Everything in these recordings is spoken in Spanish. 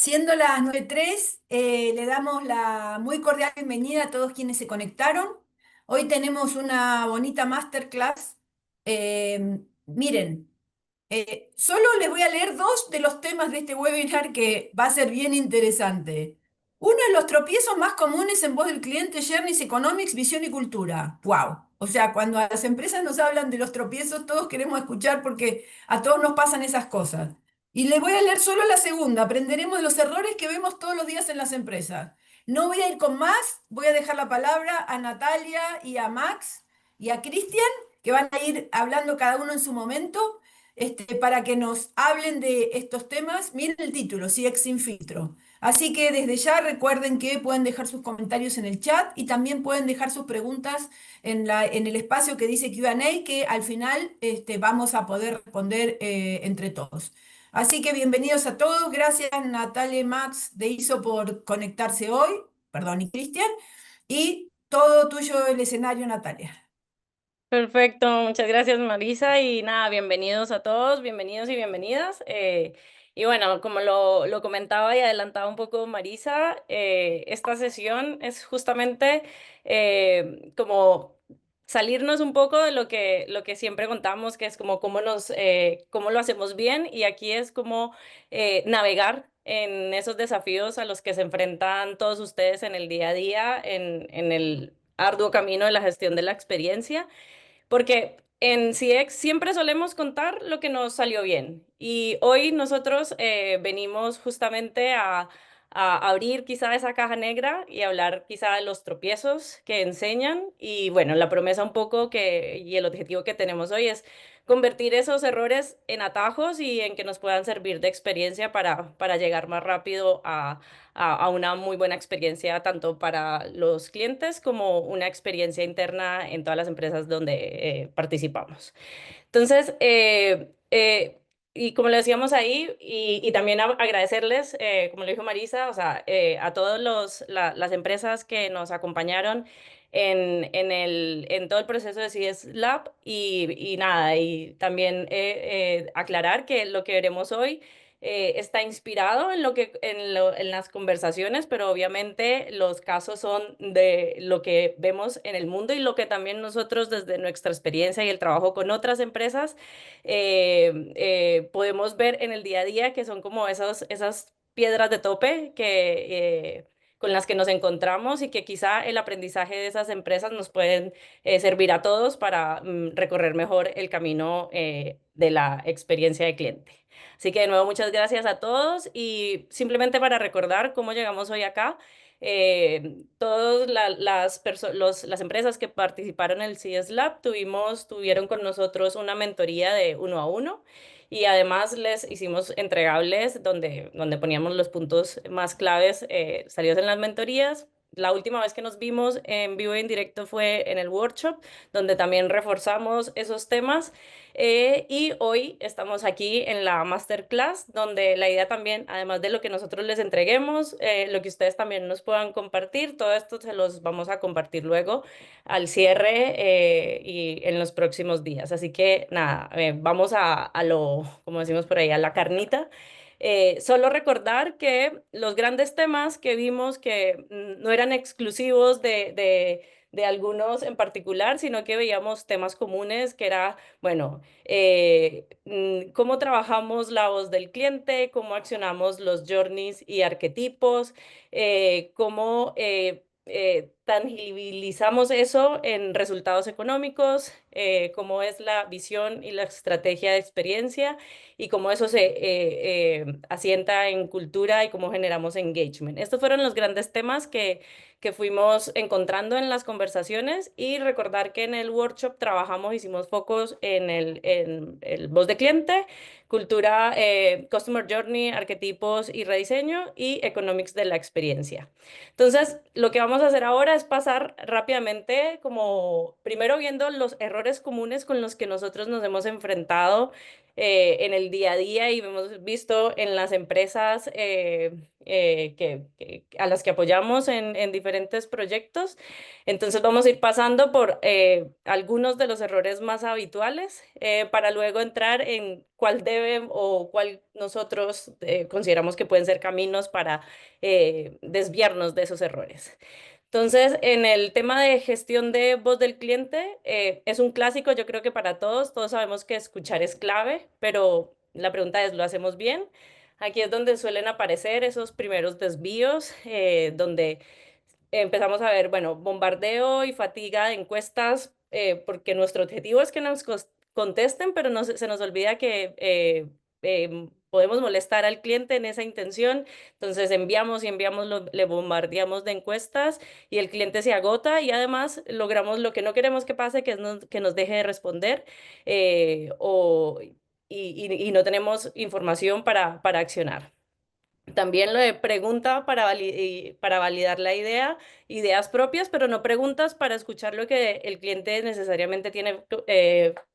Siendo las 9:03, le damos la muy cordial bienvenida a todos quienes se conectaron. Hoy tenemos una bonita masterclass. Miren, solo les voy a leer dos de los temas de este webinar que va a ser bien interesante. Uno es los tropiezos más comunes en voz del cliente, Journeys Economics, Visión y Cultura. ¡Wow! O sea, cuando a las empresas nos hablan de los tropiezos, todos queremos escuchar porque a todos nos pasan esas cosas. Y les voy a leer solo la segunda. Aprenderemos de los errores que vemos todos los días en las empresas. No voy a ir con más, voy a dejar la palabra a Natalia y a Max y a Cristian, que van a ir hablando cada uno en su momento para que nos hablen de estos temas. Miren el título, CX sin filtro. Así que desde ya recuerden que pueden dejar sus comentarios en el chat y también pueden dejar sus preguntas en el espacio que dice Q&A, que al final vamos a poder responder entre todos. Así que bienvenidos a todos. Gracias Natalia y Max de ISO por conectarse hoy. Perdón, y Cristian. Y todo tuyo el escenario, Natalia. Perfecto, muchas gracias Marisa y nada, bienvenidos a todos, bienvenidos y bienvenidas. Y bueno, como lo comentaba y adelantaba un poco Marisa, esta sesión es justamente como salirnos un poco de lo que siempre contamos, que es como cómo lo hacemos bien y aquí es como navegar en esos desafíos a los que se enfrentan todos ustedes en el día a día, en el arduo camino de la gestión de la experiencia. Porque en CX siempre solemos contar lo que nos salió bien. Y hoy nosotros venimos justamente a abrir quizá esa caja negra y hablar quizá de los tropiezos que enseñan. Y bueno, la promesa un poco y el objetivo que tenemos hoy es convertir esos errores en atajos y en que nos puedan servir de experiencia para llegar más rápido a una muy buena experiencia tanto para los clientes como una experiencia interna en todas las empresas donde participamos. Entonces, y como lo decíamos ahí, y también agradecerles, como lo dijo Marisa, o sea, a todas las empresas que nos acompañaron en todo el proceso de CS Lab y nada, y también aclarar que lo que veremos hoy está inspirado en las conversaciones, pero obviamente los casos son de lo que vemos en el mundo y lo que también nosotros desde nuestra experiencia y el trabajo con otras empresas podemos ver en el día a día, que son como esas piedras de tope con las que nos encontramos y que quizá el aprendizaje de esas empresas nos pueden servir a todos para recorrer mejor el camino de la experiencia de cliente. Así que de nuevo, muchas gracias a todos y simplemente para recordar cómo llegamos hoy acá, todas las empresas que participaron en el CS Lab tuvieron con nosotros una mentoría de 1 a 1 y además les hicimos entregables donde poníamos los puntos más claves salidos en las mentorías. La última vez que nos vimos en vivo y en directo fue en el workshop, donde también reforzamos esos temas. Y hoy estamos aquí en la masterclass, donde la idea también, además de lo que nosotros les entreguemos, lo que ustedes también nos puedan compartir, todo esto se los vamos a compartir luego al cierre y en los próximos días. Así que nada, vamos como decimos por ahí, a la carnita. Solo recordar que los grandes temas que vimos que no eran exclusivos de algunos en particular, sino que veíamos temas comunes, que era, bueno, cómo trabajamos la voz del cliente, cómo accionamos los journeys y arquetipos, cómo tangibilizamos eso en resultados económicos, cómo es la visión y la estrategia de experiencia y cómo eso se asienta en cultura y cómo generamos engagement. Estos fueron los grandes temas que fuimos encontrando en las conversaciones y recordar que en el workshop hicimos focos en el voz de cliente, cultura, customer journey, arquetipos y rediseño y economics de la experiencia. Entonces, lo que vamos a hacer ahora es pasar rápidamente, como primero viendo los errores comunes con los que nosotros nos hemos enfrentado en el día a día y hemos visto en las empresas a las que apoyamos en diferentes proyectos. Entonces vamos a ir pasando por algunos de los errores más habituales para luego entrar en cuál debe o cuál nosotros consideramos que pueden ser caminos para desviarnos de esos errores. Entonces, en el tema de gestión de voz del cliente, es un clásico, yo creo que para todos, todos sabemos que escuchar es clave, pero la pregunta es, ¿lo hacemos bien? Aquí es donde suelen aparecer esos primeros desvíos, donde empezamos a ver, bueno, bombardeo y fatiga de encuestas, porque nuestro objetivo es que nos contesten, pero no, se nos olvida que podemos molestar al cliente en esa intención. Entonces enviamos y enviamos, le bombardeamos de encuestas y el cliente se agota y además logramos lo que no queremos que pase, que es que nos deje de responder y no tenemos información para accionar. También lo de pregunta para validar la idea, ideas propias, pero no preguntas para escuchar lo que el cliente necesariamente tiene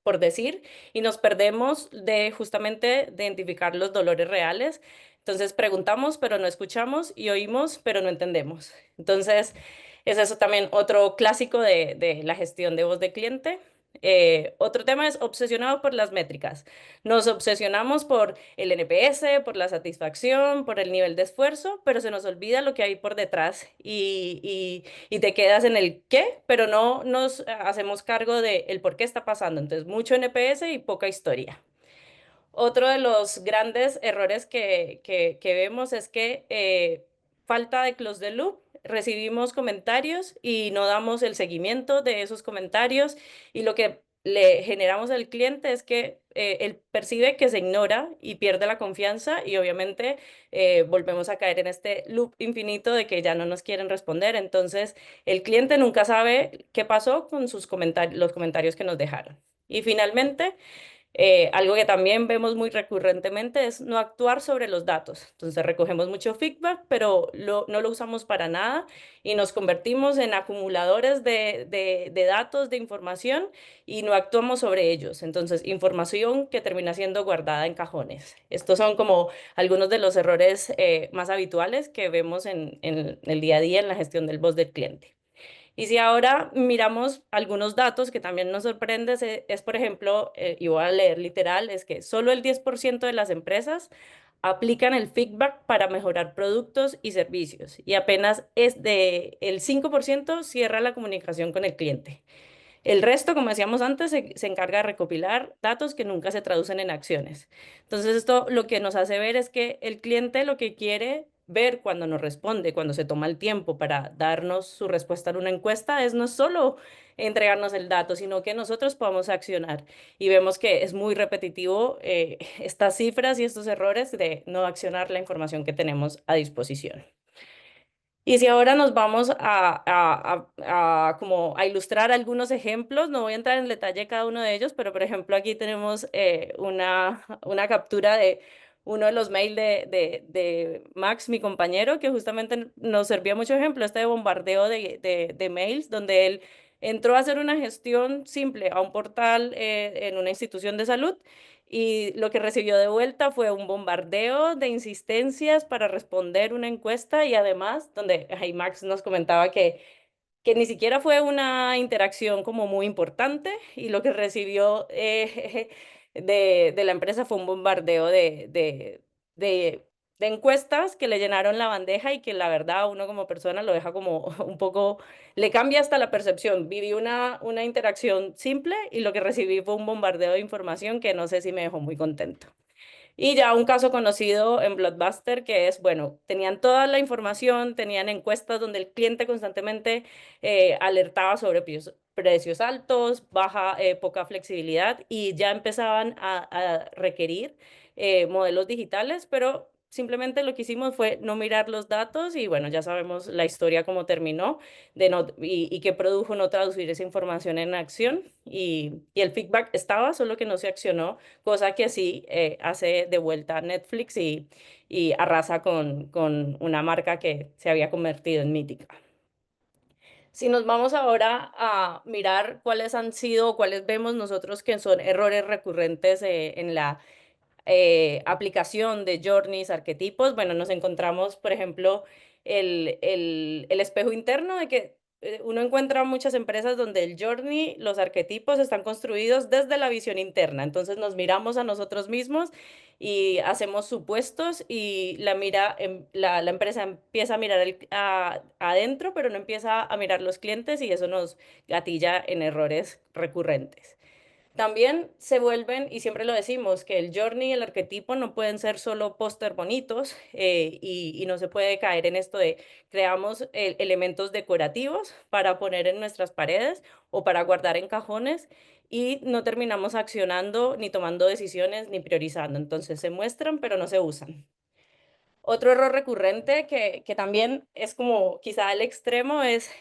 por decir y nos perdemos de justamente de identificar los dolores reales. Entonces preguntamos, pero no escuchamos y oímos, pero no entendemos. Entonces es eso también otro clásico de la gestión de voz de cliente. Otro tema es obsesionado por las métricas. Nos obsesionamos por el NPS, por la satisfacción, por el nivel de esfuerzo, pero se nos olvida lo que hay por detrás y te quedas en el qué, pero no nos hacemos cargo de el por qué está pasando. Entonces, mucho NPS y poca historia. Otro de los grandes errores que vemos es que falta de close the loop. Recibimos comentarios y no damos el seguimiento de esos comentarios y lo que le generamos al cliente es que él percibe que se ignora y pierde la confianza y obviamente volvemos a caer en este loop infinito de que ya no nos quieren responder. Entonces el cliente nunca sabe qué pasó con sus comentarios, los comentarios que nos dejaron. Y finalmente, algo que también vemos muy recurrentemente es no actuar sobre los datos. Entonces recogemos mucho feedback, pero no lo usamos para nada y nos convertimos en acumuladores de datos, de información y no actuamos sobre ellos. Entonces, información que termina siendo guardada en cajones. Estos son como algunos de los errores más habituales que vemos en el día a día en la gestión del voz del cliente. Y si ahora miramos algunos datos que también nos sorprende, por ejemplo, y voy a leer literal, es que solo el 10% de las empresas aplican el feedback para mejorar productos y servicios y apenas es de el 5% cierra la comunicación con el cliente. El resto, como decíamos antes, se encarga de recopilar datos que nunca se traducen en acciones. Entonces, esto lo que nos hace ver es que el cliente lo que quiere ver cuando nos responde, cuando se toma el tiempo para darnos su respuesta en una encuesta, es no solo entregarnos el dato, sino que nosotros podamos accionar. Y vemos que es muy repetitivo estas cifras y estos errores de no accionar la información que tenemos a disposición. Y si ahora nos vamos como a ilustrar algunos ejemplos, no voy a entrar en detalle de cada uno de ellos, pero por ejemplo aquí tenemos una captura de uno de los mails de Max, mi compañero, que justamente nos servía mucho ejemplo, este bombardeo de mails, donde él entró a hacer una gestión simple a un portal en una institución de salud y lo que recibió de vuelta fue un bombardeo de insistencias para responder una encuesta y además, donde ahí Max nos comentaba que ni siquiera fue una interacción como muy importante y lo que recibió de la empresa fue un bombardeo de, de encuestas que le llenaron la bandeja y que la verdad uno como persona lo deja como un poco, le cambia hasta la percepción. Viví una interacción simple y lo que recibí fue un bombardeo de información que no sé si me dejó muy contento. Y ya un caso conocido en Blockbuster que es, bueno, tenían toda la información, tenían encuestas donde el cliente constantemente alertaba sobre precios altos, poca flexibilidad y ya empezaban a requerir modelos digitales, pero simplemente lo que hicimos fue no mirar los datos y bueno, ya sabemos la historia cómo terminó y qué produjo no traducir esa información en acción y el feedback estaba, solo que no se accionó, cosa que sí hace de vuelta a Netflix y arrasa con una marca que se había convertido en mítica. Si nos vamos ahora a mirar cuáles han sido, cuáles vemos nosotros que son errores recurrentes en la aplicación de journeys, arquetipos, bueno, nos encontramos, por ejemplo, el espejo interno de que uno encuentra muchas empresas donde el journey, los arquetipos están construidos desde la visión interna. Entonces nos miramos a nosotros mismos y hacemos supuestos y la empresa empieza a mirar adentro, pero no empieza a mirar los clientes y eso nos gatilla en errores recurrentes. También se vuelven, y siempre lo decimos, que el journey y el arquetipo no pueden ser solo póster bonitos y no se puede caer en esto de creamos elementos decorativos para poner en nuestras paredes o para guardar en cajones y no terminamos accionando, ni tomando decisiones, ni priorizando. Entonces se muestran, pero no se usan. Otro error recurrente que también es como quizá el extremo es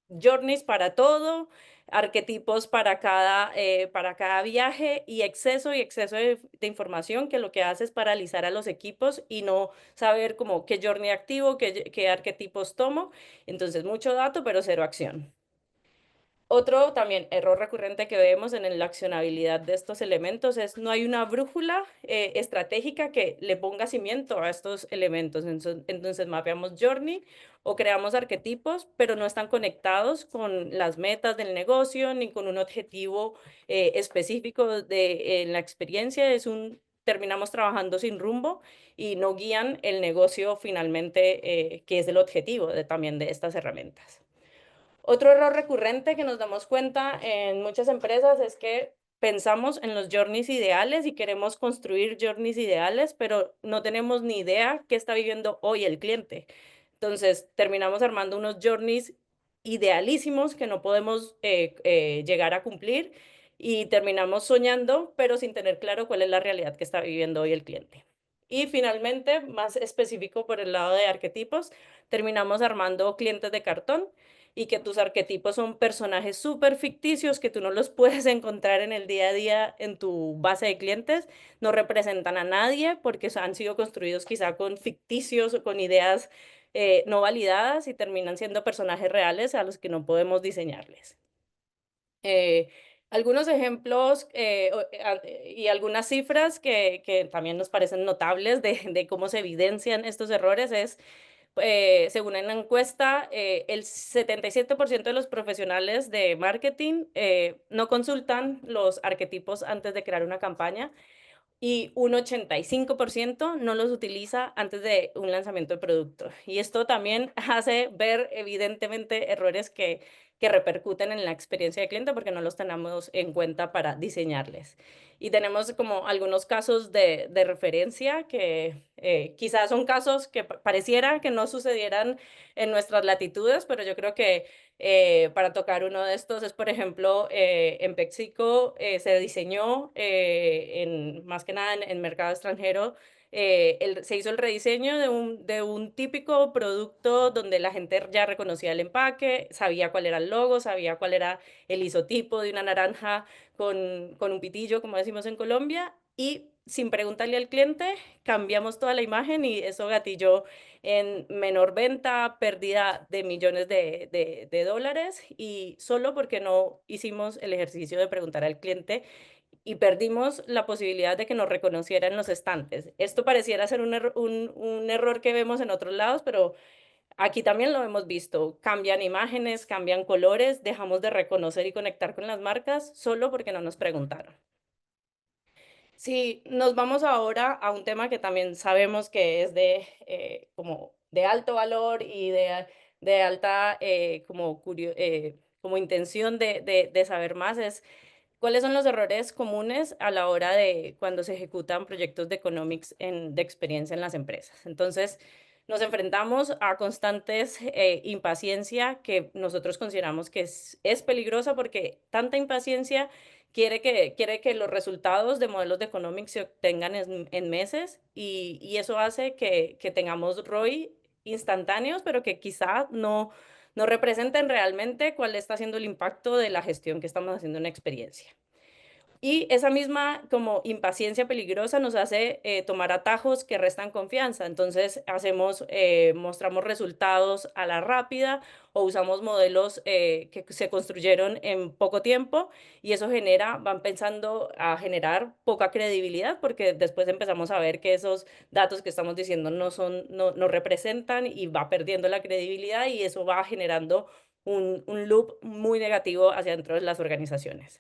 journeys para todo, arquetipos para cada viaje y exceso de información que lo que hace es paralizar a los equipos y no saber como qué journey activo, qué arquetipos tomo. Entonces, mucho dato, pero cero acción. Otro también error recurrente que vemos en la accionabilidad de estos elementos es no hay una brújula estratégica que le ponga cimiento a estos elementos. Entonces mapeamos journey o creamos arquetipos, pero no están conectados con las metas del negocio ni con un objetivo específico en la experiencia. Terminamos trabajando sin rumbo y no guían el negocio finalmente, que es el objetivo también de estas herramientas. Otro error recurrente que nos damos cuenta en muchas empresas es que pensamos en los journeys ideales y queremos construir journeys ideales, pero no tenemos ni idea qué está viviendo hoy el cliente. Entonces, terminamos armando unos journeys idealísimos que no podemos llegar a cumplir y terminamos soñando, pero sin tener claro cuál es la realidad que está viviendo hoy el cliente. Y finalmente, más específico por el lado de arquetipos, terminamos armando clientes de cartón y que tus arquetipos son personajes súper ficticios que tú no los puedes encontrar en el día a día en tu base de clientes, no representan a nadie porque han sido construidos quizá con ficticios o con ideas no validadas y terminan siendo personajes reales a los que no podemos diseñarles. Eh, algunos ejemplos y algunas cifras que también nos parecen notables de cómo se evidencian estos errores es según una encuesta, el 77% de los profesionales de marketing no consultan los arquetipos antes de crear una campaña y un 85% no los utiliza antes de un lanzamiento de producto. Y esto también hace ver evidentemente errores que repercuten en la experiencia de cliente porque no los tenemos en cuenta para diseñarles. Y tenemos como algunos casos de referencia que quizás son casos que pareciera que no sucedieran en nuestras latitudes, pero yo creo que para tocar uno de estos es, por ejemplo, en PepsiCo se diseñó, más que nada en mercado extranjero, se hizo el rediseño de un típico producto donde la gente ya reconocía el empaque, sabía cuál era el logo, sabía cuál era el isotipo de una naranja con un pitillo, como decimos en Colombia, y sin preguntarle al cliente, cambiamos toda la imagen y eso gatilló en menor venta, pérdida de millones de dólares y solo porque no hicimos el ejercicio de preguntar al cliente y perdimos la posibilidad de que nos reconociera en los estantes. Esto pareciera ser un error que vemos en otros lados, pero aquí también lo hemos visto. Cambian imágenes, cambian colores, dejamos de reconocer y conectar con las marcas solo porque no nos preguntaron. Si nos vamos ahora a un tema que también sabemos que es como de alto valor y de alta como intención de saber más, es cuáles son los errores comunes a la hora de cuando se ejecutan proyectos de economics de experiencia en las empresas. Entonces, nos enfrentamos a constantes impaciencia que nosotros consideramos que es peligrosa porque tanta impaciencia quiere que los resultados de modelos de economics se obtengan en meses y eso hace que tengamos ROI instantáneos, pero que quizá no representen realmente cuál está siendo el impacto de la gestión que estamos haciendo en la experiencia. Y esa misma como impaciencia peligrosa nos hace tomar atajos que restan confianza. Entonces mostramos resultados a la rápida o usamos modelos que se construyeron en poco tiempo y eso van pensando a generar poca credibilidad porque después empezamos a ver que esos datos que estamos diciendo no representan y va perdiendo la credibilidad y eso va generando un loop muy negativo hacia dentro de las organizaciones.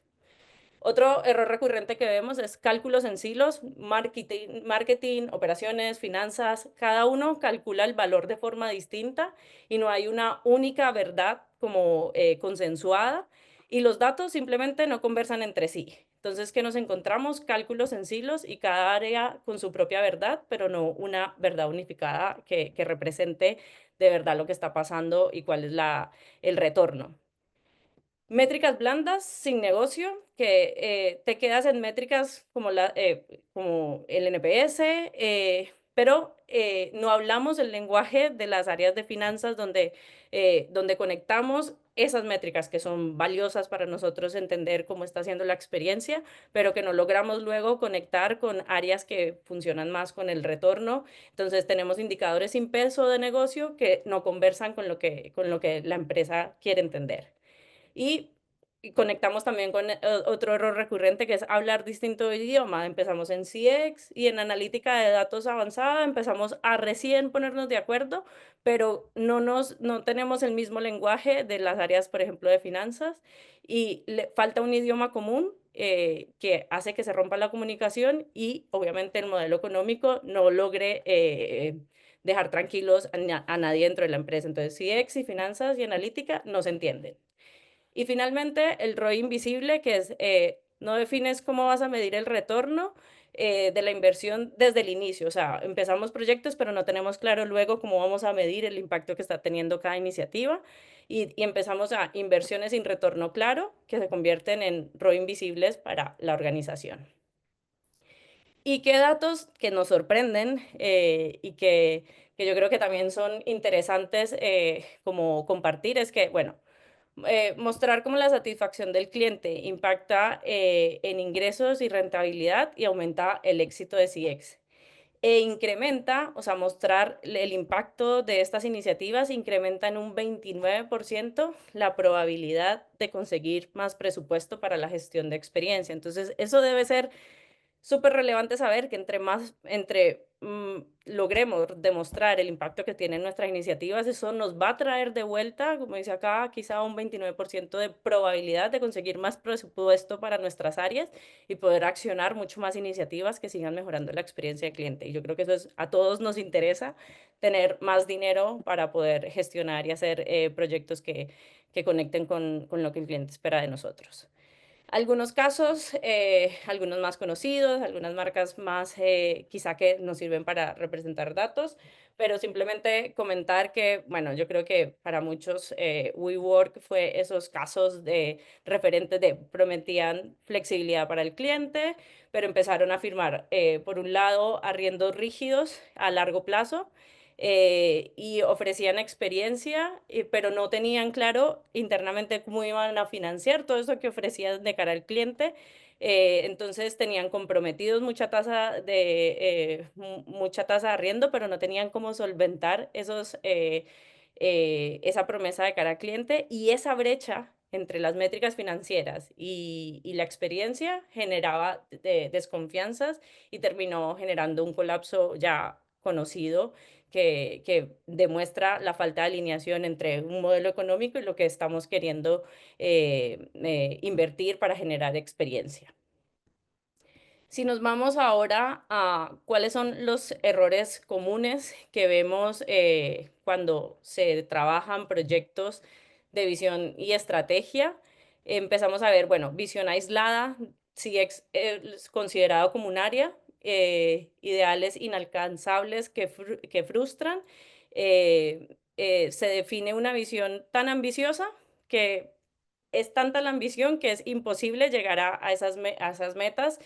Otro error recurrente que vemos es cálculos en silos, marketing, operaciones, finanzas. Cada uno calcula el valor de forma distinta y no hay una única verdad como consensuada y los datos simplemente no conversan entre sí. Entonces, ¿qué nos encontramos? Cálculos en silos y cada área con su propia verdad, pero no una verdad unificada que represente de verdad lo que está pasando y cuál es el retorno. Métricas blandas sin negocio, que te quedas en métricas como el NPS, pero no hablamos el lenguaje de las áreas de finanzas donde conectamos esas métricas que son valiosas para nosotros entender cómo está siendo la experiencia, pero que no logramos luego conectar con áreas que funcionan más con el retorno. Entonces tenemos indicadores sin peso de negocio que no conversan con lo que la empresa quiere entender. Y conectamos también con otro error recurrente que es hablar distinto idioma. Empezamos en CX y en analítica de datos avanzada empezamos a recién ponernos de acuerdo, pero no tenemos el mismo lenguaje de las áreas, por ejemplo, de finanzas y le falta un idioma común que hace que se rompa la comunicación y obviamente el modelo económico no logre dejar tranquilos a nadie dentro de la empresa. Entonces, CX y finanzas y analítica no se entienden. Y finalmente, el ROI invisible, que es no defines cómo vas a medir el retorno de la inversión desde el inicio. O sea, empezamos proyectos, pero no tenemos claro luego cómo vamos a medir el impacto que está teniendo cada iniciativa. Y empezamos a inversiones sin retorno claro, que se convierten en ROI invisibles para la organización. Y qué datos que nos sorprenden y que yo creo que también son interesantes como compartir es que, bueno, mostrar cómo la satisfacción del cliente impacta en ingresos y rentabilidad y aumenta el éxito de CX. E incrementa, o sea, mostrar el impacto de estas iniciativas incrementa en un 29% la probabilidad de conseguir más presupuesto para la gestión de experiencia. Entonces, eso debe ser súper relevante saber que logremos demostrar el impacto que tienen nuestras iniciativas, eso nos va a traer de vuelta, como dice acá, quizá un 29% de probabilidad de conseguir más presupuesto para nuestras áreas y poder accionar mucho más iniciativas que sigan mejorando la experiencia del cliente. Y yo creo que a todos nos interesa tener más dinero para poder gestionar y hacer proyectos que conecten con lo que el cliente espera de nosotros. Algunos casos, algunos más conocidos, algunas marcas más quizá que nos sirven para representar datos, pero simplemente comentar que, bueno, yo creo que para muchos WeWork fue esos casos de referentes de prometían flexibilidad para el cliente, pero empezaron a firmar, por un lado, arriendos rígidos a largo plazo y ofrecían experiencia, pero no tenían claro internamente cómo iban a financiar todo eso que ofrecían de cara al cliente. Entonces tenían comprometidos mucha tasa de arriendo, pero no tenían cómo solventar esa promesa de cara al cliente y esa brecha entre las métricas financieras y la experiencia generaba desconfianzas y terminó generando un colapso ya conocido que demuestra la falta de alineación entre un modelo económico y lo que estamos queriendo invertir para generar experiencia. Si nos vamos ahora a cuáles son los errores comunes que vemos cuando se trabajan proyectos de visión y estrategia, empezamos a ver, bueno, visión aislada, si es considerado como un área, ideales inalcanzables que frustran, se define una visión tan ambiciosa que es tanta la ambición que es imposible llegar a esas metas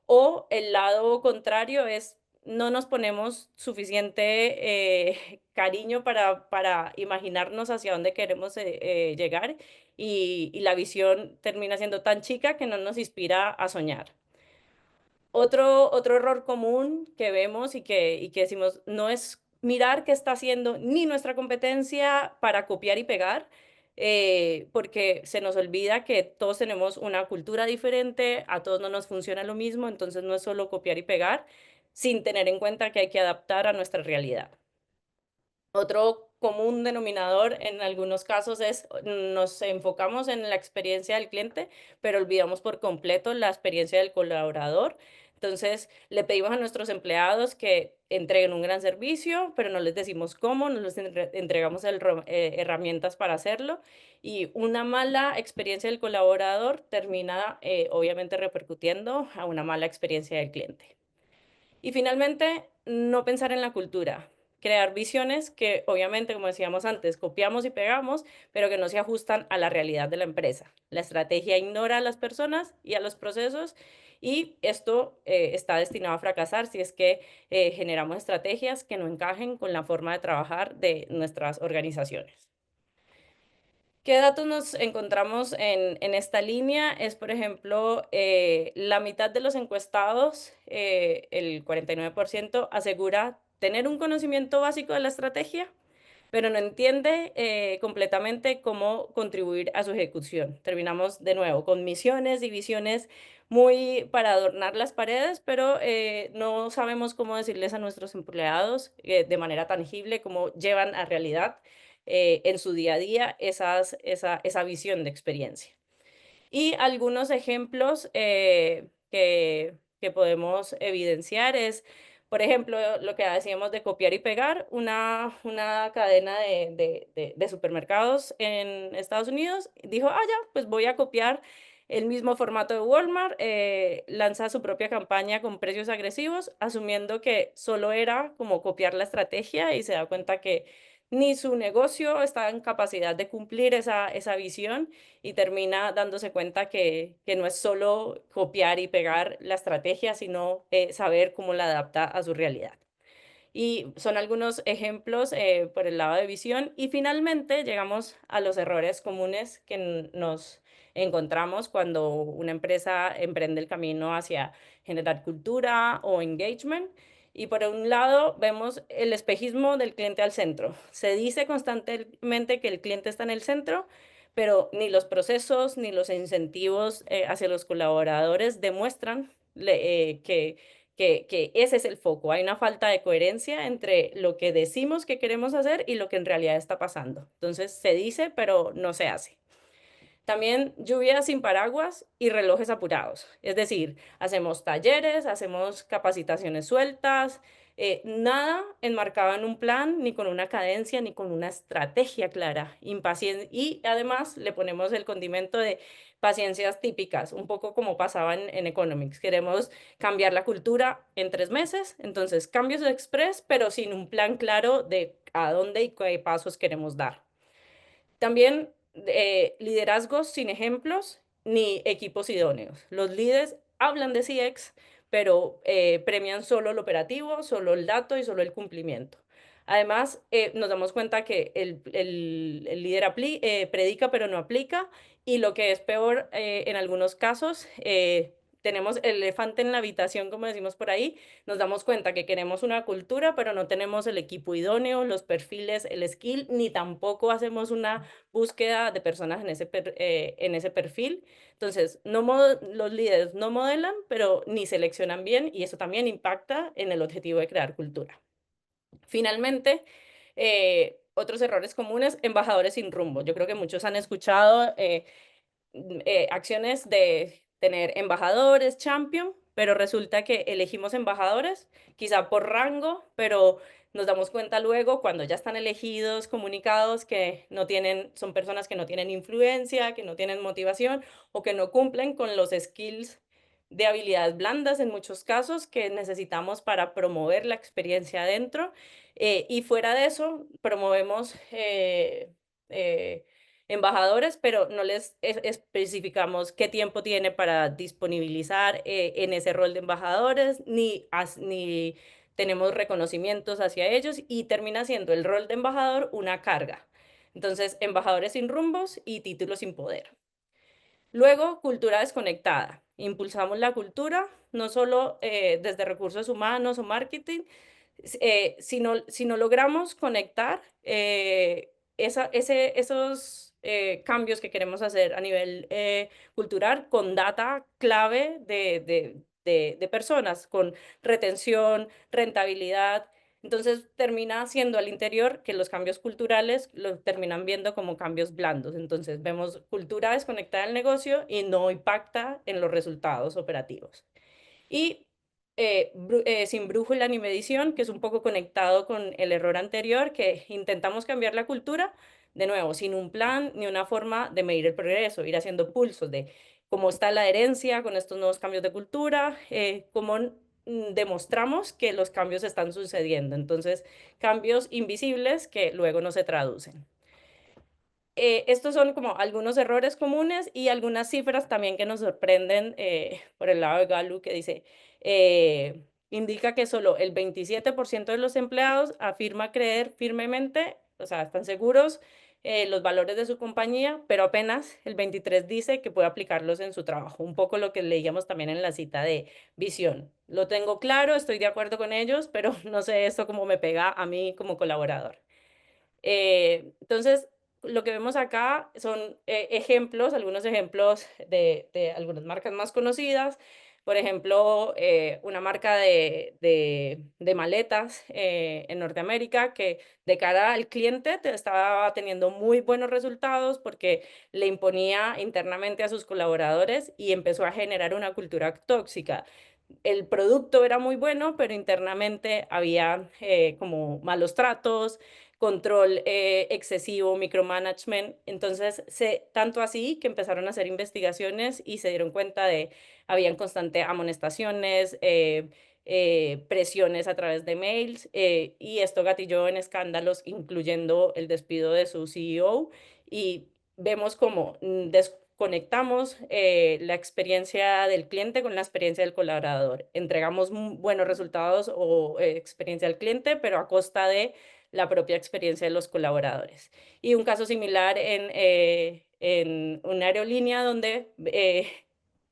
o el lado contrario es no nos ponemos suficiente cariño para imaginarnos hacia dónde queremos llegar y la visión termina siendo tan chica que no nos inspira a soñar. Otro error común que vemos y que decimos, no es mirar qué está haciendo ni nuestra competencia para copiar y pegar, porque se nos olvida que todos tenemos una cultura diferente, a todos no nos funciona lo mismo, entonces no es solo copiar y pegar, sin tener en cuenta que hay que adaptar a nuestra realidad. Otro común denominador en algunos casos es nos enfocamos en la experiencia del cliente, pero olvidamos por completo la experiencia del colaborador. Entonces, le pedimos a nuestros empleados que entreguen un gran servicio, pero no les decimos cómo, no les entregamos herramientas para hacerlo. Y una mala experiencia del colaborador termina, obviamente, repercutiendo a una mala experiencia del cliente. Y finalmente, no pensar en la cultura, crear visiones que obviamente, como decíamos antes, copiamos y pegamos, pero que no se ajustan a la realidad de la empresa. La estrategia ignora a las personas y a los procesos y esto está destinado a fracasar si es que generamos estrategias que no encajen con la forma de trabajar de nuestras organizaciones. ¿Qué datos nos encontramos en esta línea? Es, por ejemplo, la mitad de los encuestados, el 49%, asegura tener un conocimiento básico de la estrategia, pero no entiende completamente cómo contribuir a su ejecución. Terminamos de nuevo con misiones y visiones muy para adornar las paredes, pero no sabemos cómo decirles a nuestros empleados de manera tangible cómo llevan a realidad en su día a día esa visión de experiencia. Y algunos ejemplos que podemos evidenciar es, por ejemplo, lo que decíamos de copiar y pegar, una cadena de supermercados en Estados Unidos dijo, ah, ya, pues voy a copiar el mismo formato de Walmart, lanza su propia campaña con precios agresivos, asumiendo que solo era como copiar la estrategia y se da cuenta que ni su negocio estaba en capacidad de cumplir esa visión y termina dándose cuenta que no es solo copiar y pegar la estrategia, sino saber cómo la adapta a su realidad. Y son algunos ejemplos por el lado de visión. Y finalmente llegamos a los errores comunes que nos encontramos cuando una empresa emprende el camino hacia generar cultura o engagement. Y por un lado vemos el espejismo del cliente al centro. Se dice constantemente que el cliente está en el centro, pero ni los procesos ni los incentivos hacia los colaboradores demuestran que ese es el foco. Hay una falta de coherencia entre lo que decimos que queremos hacer y lo que en realidad está pasando. Entonces se dice, pero no se hace. También lluvia sin paraguas y relojes apurados. Es decir, hacemos talleres, hacemos capacitaciones sueltas, nada enmarcado en un plan, ni con una cadencia, ni con una estrategia clara. Y además le ponemos el condimento de paciencias típicas, un poco como pasaba en Economics. Queremos cambiar la cultura en 3 meses, entonces cambios express, pero sin un plan claro de a dónde y qué pasos queremos dar. También liderazgos sin ejemplos ni equipos idóneos. Los líderes hablan de CX, pero premian solo el operativo, solo el dato y solo el cumplimiento. Además, nos damos cuenta que el líder predica pero no aplica y lo que es peor en algunos casos, tenemos el elefante en la habitación, como decimos por ahí, nos damos cuenta que queremos una cultura, pero no tenemos el equipo idóneo, los perfiles, el skill, ni tampoco hacemos una búsqueda de personas en ese perfil. Entonces, los líderes no modelan, pero ni seleccionan bien y eso también impacta en el objetivo de crear cultura. Finalmente, otros errores comunes, embajadores sin rumbo. Yo creo que muchos han escuchado acciones de tener embajadores, champion, pero resulta que elegimos embajadores, quizá por rango, pero nos damos cuenta luego cuando ya están elegidos, comunicados, que no tienen, son personas que no tienen influencia, que no tienen motivación o que no cumplen con los skills de habilidades blandas en muchos casos que necesitamos para promover la experiencia adentro. Y fuera de eso, promovemos embajadores, pero no les especificamos qué tiempo tiene para disponibilizar en ese rol de embajadores, ni tenemos reconocimientos hacia ellos y termina siendo el rol de embajador una carga. Entonces, embajadores sin rumbos y títulos sin poder. Luego, cultura desconectada. Impulsamos la cultura, no solo desde recursos humanos o marketing, si no logramos conectar esos cambios que queremos hacer a nivel cultural con data clave de personas, con retención, rentabilidad. Entonces termina siendo al interior que los cambios culturales los terminan viendo como cambios blandos. Entonces vemos cultura desconectada del negocio y no impacta en los resultados operativos. Y sin brújula ni medición, que es un poco conectado con el error anterior, que intentamos cambiar la cultura, de nuevo, sin un plan ni una forma de medir el progreso, ir haciendo pulsos de cómo está la herencia con estos nuevos cambios de cultura, cómo demostramos que los cambios están sucediendo. Entonces, cambios invisibles que luego no se traducen. Estos son como algunos errores comunes y algunas cifras también que nos sorprenden por el lado de Gallup, que dice, indica que solo el 27% de los empleados afirma creer firmemente, o sea, están seguros los valores de su compañía, pero apenas el 23% dice que puede aplicarlos en su trabajo. Un poco lo que leíamos también en la cita de visión. Lo tengo claro, estoy de acuerdo con ellos, pero no sé esto cómo me pega a mí como colaborador. Entonces, lo que vemos acá son ejemplos, algunos ejemplos de algunas marcas más conocidas. Por ejemplo, una marca de maletas en Norteamérica que de cara al cliente estaba teniendo muy buenos resultados porque le imponía internamente a sus colaboradores y empezó a generar una cultura tóxica. El producto era muy bueno, pero internamente había como malos tratos, control excesivo, micromanagement. Entonces, tanto así que empezaron a hacer investigaciones y se dieron cuenta de, habían constante amonestaciones, presiones a través de mails, y esto gatilló en escándalos, incluyendo el despido de su CEO. Y vemos cómo desconectamos la experiencia del cliente con la experiencia del colaborador. Entregamos buenos resultados o experiencia al cliente, pero a costa de la propia experiencia de los colaboradores. Y un caso similar en una aerolínea donde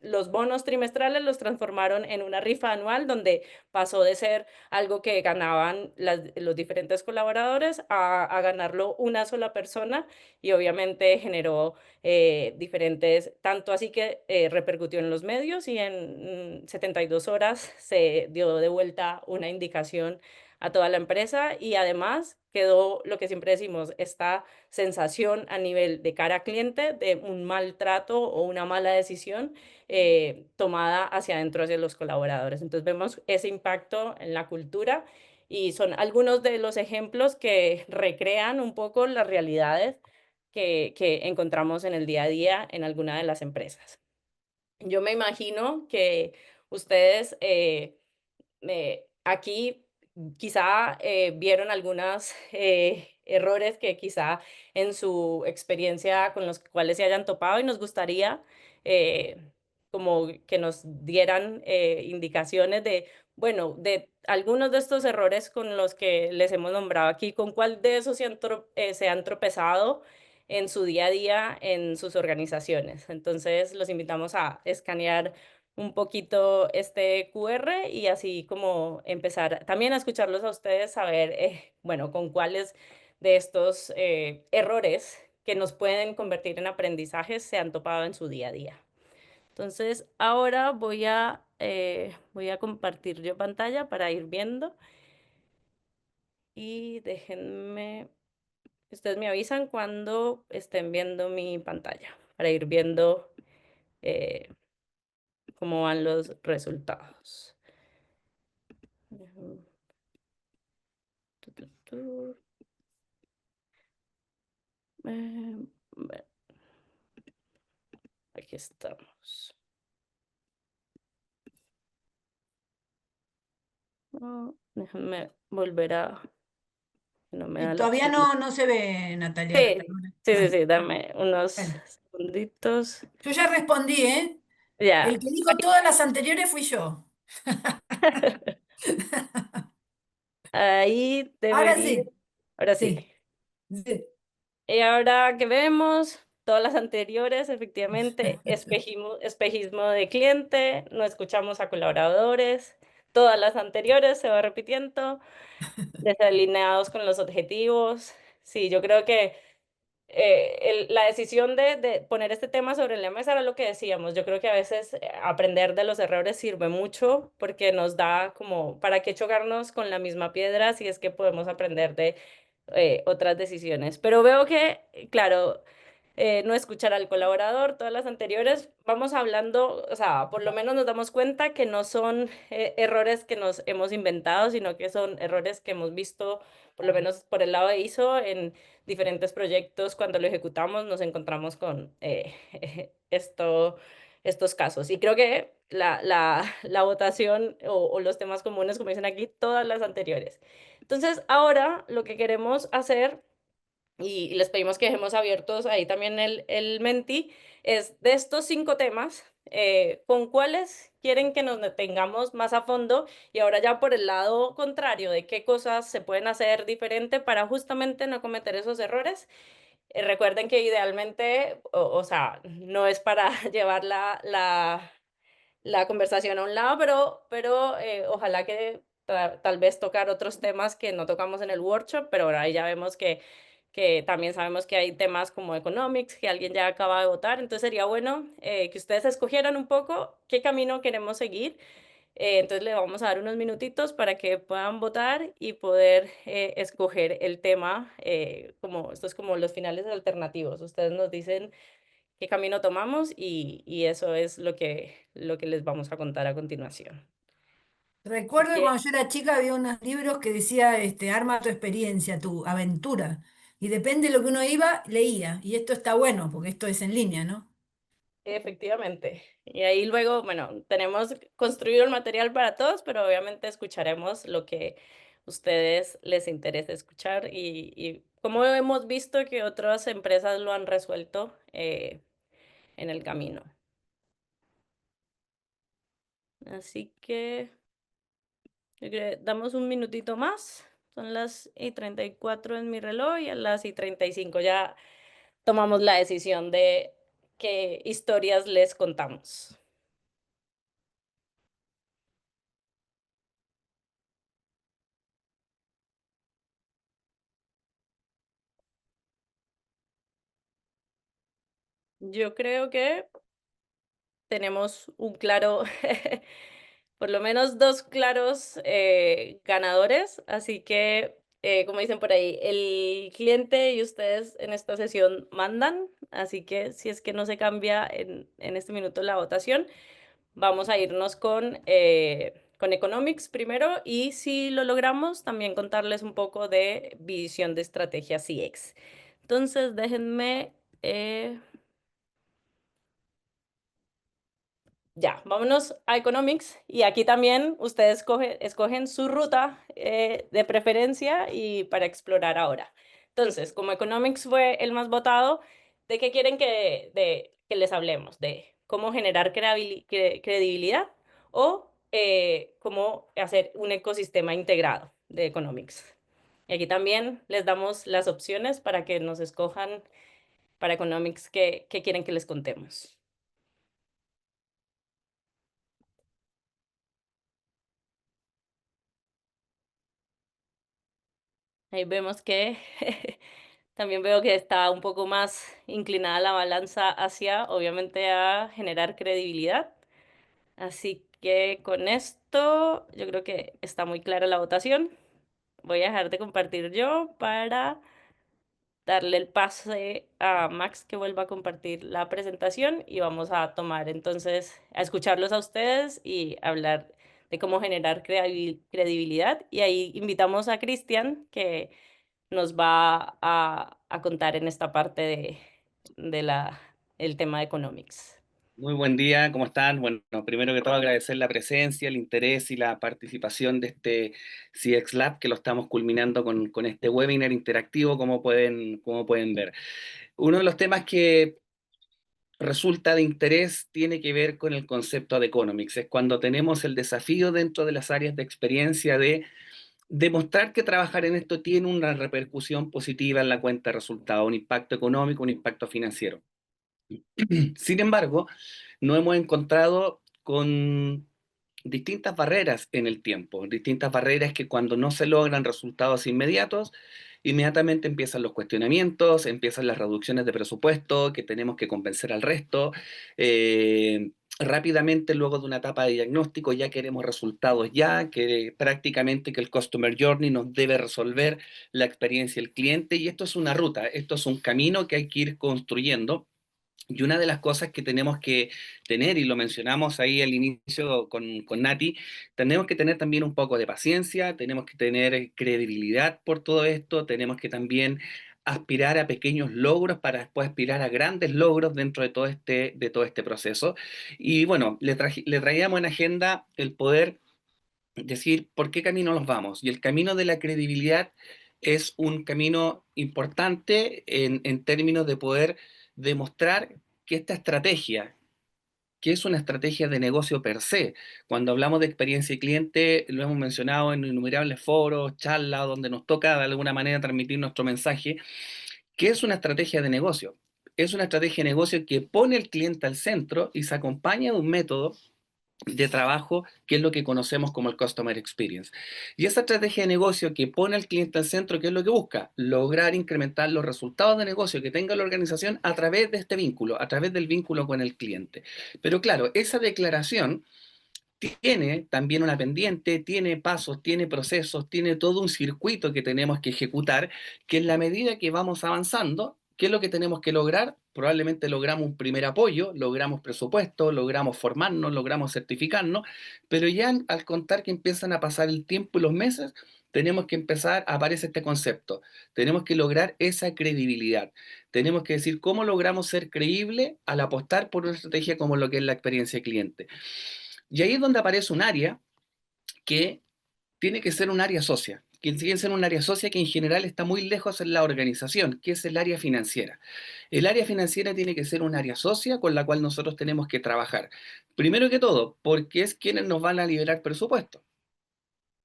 los bonos trimestrales los transformaron en una rifa anual donde pasó de ser algo que ganaban los diferentes colaboradores a ganarlo una sola persona y obviamente generó diferentes, tanto así que repercutió en los medios y en 72 horas se dio de vuelta una indicación a toda la empresa y además quedó lo que siempre decimos, esta sensación a nivel de cara a cliente de un maltrato o una mala decisión tomada hacia adentro hacia los colaboradores. Entonces vemos ese impacto en la cultura y son algunos de los ejemplos que recrean un poco las realidades que encontramos en el día a día en alguna de las empresas. Yo me imagino que ustedes aquí quizá vieron algunos errores que quizá en su experiencia con los cuales se hayan topado y nos gustaría eh, como que nos dieran indicaciones de, bueno, de algunos de estos errores con los que les hemos nombrado aquí, con cuál de esos se han tropezado en su día a día en sus organizaciones. Entonces, los invitamos a escanear un poquito este QR y así como empezar también a escucharlos a ustedes, a ver, bueno, con cuáles de estos errores que nos pueden convertir en aprendizajes se han topado en su día a día. Entonces, ahora voy a compartir yo pantalla para ir viendo y déjenme, ustedes me avisan cuando estén viendo mi pantalla para ir viendo eh, cómo van los resultados. Tu, tu, tu. Bueno, aquí estamos. Déjame volver a... No me da la Todavía opción. no se ve, Natalia. Sí, sí, sí, Bueno, sí, dame unos bueno. segunditos. Yo ya respondí, ¿eh? El Ya. que dijo todas las anteriores fui yo. Ahí Ahora debería, sí, ahora sí. sí, sí. Y ahora que vemos todas las anteriores, efectivamente, espejismo de cliente, no escuchamos a colaboradores, todas las anteriores se va repitiendo, desalineados con los objetivos. Sí, yo creo que la decisión de poner este tema sobre la mesa era lo que decíamos. Yo creo que a veces aprender de los errores sirve mucho porque nos da como, ¿para qué chocarnos con la misma piedra si es que podemos aprender de otras decisiones? Pero veo que, claro, no escuchar al colaborador, todas las anteriores, vamos hablando, o sea, por lo menos nos damos cuenta que no son errores que nos hemos inventado, sino que son errores que hemos visto, por lo menos por el lado de ISO, en diferentes proyectos. Cuando lo ejecutamos nos encontramos con estos casos. Y creo que la votación o los temas comunes, como dicen aquí, todas las anteriores. Entonces, ahora lo que queremos hacer y les pedimos que dejemos abiertos ahí también el Menti, es de estos 5 temas, ¿con cuáles quieren que nos detengamos más a fondo? Y ahora ya por el lado contrario, de qué cosas se pueden hacer diferente para justamente no cometer esos errores. Recuerden que idealmente, o sea, no es para llevar la conversación a un lado, pero ojalá que tal vez tocar otros temas que no tocamos en el workshop, pero ahora ahí ya vemos que también sabemos que hay temas como economics, que alguien ya acaba de votar, entonces sería bueno que ustedes escogieran un poco qué camino queremos seguir. Entonces le vamos a dar unos minutitos para que puedan votar y poder escoger el tema, como esto es como los finales alternativos. Ustedes nos dicen qué camino tomamos y eso es lo que les vamos a contar a continuación. Así Recuerdo que que cuando yo era chica había unos libros que decía, arma tu experiencia, tu aventura. Y depende de lo que uno iba, leía. Y esto está bueno, porque esto es en línea, ¿no? efectivamente. Y ahí luego, bueno, tenemos construido el material para todos, pero obviamente escucharemos lo que ustedes les interese escuchar y como hemos visto que otras empresas lo han resuelto en el camino. Así que yo creo que damos un minutito más. Son las y 34 en mi reloj y a las y 35 ya tomamos la decisión de qué historias les contamos. Yo creo que tenemos un claro, por lo menos 2 claros ganadores, así que, como dicen por ahí, el cliente y ustedes en esta sesión mandan, así que si es que no se cambia en este minuto la votación, vamos a irnos con Economics primero y si lo logramos, también contarles un poco de visión de estrategia CX. Entonces, déjenme... Ya, vámonos a Economics y aquí también ustedes escogen su ruta de preferencia y para explorar ahora. Entonces, como Economics fue el más votado, ¿de qué quieren que les hablemos? ¿De cómo generar credibilidad o cómo hacer un ecosistema integrado de Economics? Y aquí también les damos las opciones para que nos escojan para Economics qué quieren que les contemos. Ahí vemos que también veo que está un poco más inclinada la balanza hacia, obviamente, a generar credibilidad. Así que con esto yo creo que está muy clara la votación. Voy a dejar de compartir yo para darle el pase a Max que vuelva a compartir la presentación y vamos a tomar entonces a escucharlos a ustedes y hablar de cómo generar credibilidad. Y ahí invitamos a Cristian que nos va a contar en esta parte de el tema de economics. Muy buen día, ¿cómo están? Bueno, primero que todo agradecer la presencia, el interés y la participación de este CX Lab que lo estamos culminando con este webinar interactivo, como pueden ver. Uno de los temas que resulta de interés tiene que ver con el concepto de economics. Es cuando tenemos el desafío dentro de las áreas de experiencia de demostrar que trabajar en esto tiene una repercusión positiva en la cuenta de resultados, un impacto económico, un impacto financiero. Sin embargo, nos hemos encontrado con distintas barreras en el tiempo, distintas barreras que cuando no se logran resultados inmediatos, inmediatamente empiezan los cuestionamientos, empiezan las reducciones de presupuesto, que tenemos que convencer al resto. Rápidamente, luego de una etapa de diagnóstico, ya queremos resultados ya, que prácticamente que el Customer Journey nos debe resolver la experiencia del cliente, y esto es una ruta, esto es un camino que hay que ir construyendo. Y una de las cosas que tenemos que tener, y lo mencionamos ahí al inicio con Nati, tenemos que tener también un poco de paciencia, tenemos que tener credibilidad por todo esto, tenemos que también aspirar a pequeños logros para después aspirar a grandes logros dentro de todo este proceso. Y bueno, le traíamos en agenda el poder decir por qué camino nos vamos. Y el camino de la credibilidad es un camino importante en términos de poder demostrar que esta estrategia, que es una estrategia de negocio per se, cuando hablamos de experiencia y cliente, lo hemos mencionado en innumerables foros, charlas, donde nos toca de alguna manera transmitir nuestro mensaje, que es una estrategia de negocio. Es una estrategia de negocio que pone al cliente al centro y se acompaña de un método de trabajo, que es lo que conocemos como el Customer Experience. Y esa estrategia de negocio que pone al cliente al centro, ¿qué es lo que busca? Lograr incrementar los resultados de negocio que tenga la organización a través de este vínculo, a través del vínculo con el cliente. Pero claro, esa declaración tiene también una pendiente, tiene pasos, tiene procesos, tiene todo un circuito que tenemos que ejecutar, que en la medida que vamos avanzando, ¿qué es lo que tenemos que lograr? Probablemente logramos un primer apoyo, logramos presupuesto, logramos formarnos, logramos certificarnos, pero ya al contar que empiezan a pasar el tiempo y los meses, tenemos que empezar, aparece este concepto, tenemos que lograr esa credibilidad, tenemos que decir cómo logramos ser creíble al apostar por una estrategia como lo que es la experiencia de cliente. Y ahí es donde aparece un área que tiene que ser un área socia, que tiene que ser un área socia que en general está muy lejos en la organización, que es el área financiera. El área financiera tiene que ser un área socia con la cual nosotros tenemos que trabajar. Primero que todo, porque es quienes nos van a liberar presupuesto.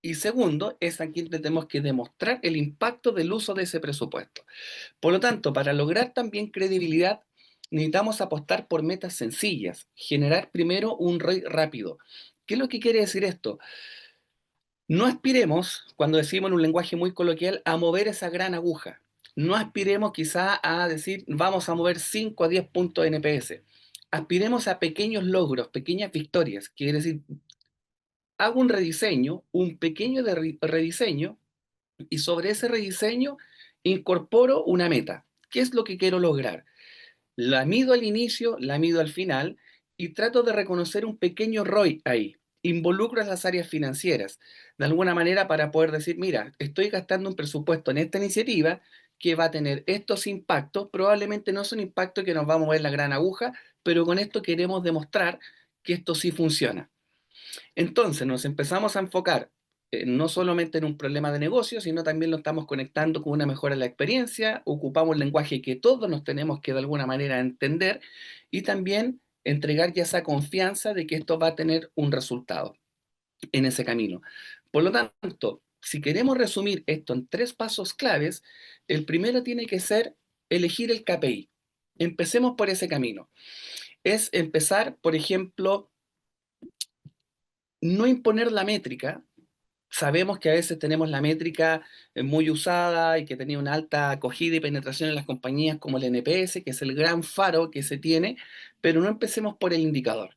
Y segundo, es a quien tenemos que demostrar el impacto del uso de ese presupuesto. Por lo tanto, para lograr también credibilidad, necesitamos apostar por metas sencillas, generar primero un ROI rápido. ¿Qué es lo que quiere decir esto? No aspiremos, cuando decimos en un lenguaje muy coloquial, a mover esa gran aguja. No aspiremos quizá a decir, vamos a mover 5 a 10 puntos NPS. Aspiremos a pequeños logros, pequeñas victorias. Quiere decir, hago un rediseño, un pequeño rediseño, y sobre ese rediseño incorporo una meta. ¿Qué es lo que quiero lograr? La mido al inicio, la mido al final y trato de reconocer un pequeño ROI ahí. Involucro a las áreas financieras de alguna manera para poder decir, mira, estoy gastando un presupuesto en esta iniciativa que va a tener estos impactos. Probablemente no son impactos que nos va a mover la gran aguja, pero con esto queremos demostrar que esto sí funciona. Entonces nos empezamos a enfocar no solamente en un problema de negocio, sino también lo estamos conectando con una mejora en la experiencia, ocupamos el lenguaje que todos nos tenemos que de alguna manera entender y también entregar ya esa confianza de que esto va a tener un resultado en ese camino. Por lo tanto, si queremos resumir esto en 3 pasos claves, el primero tiene que ser elegir el KPI. Empecemos por ese camino. Es empezar, por ejemplo, no imponer la métrica. Sabemos que a veces tenemos la métrica muy usada y que tenía una alta acogida y penetración en las compañías como el NPS, que es el gran faro que se tiene, pero no empecemos por el indicador.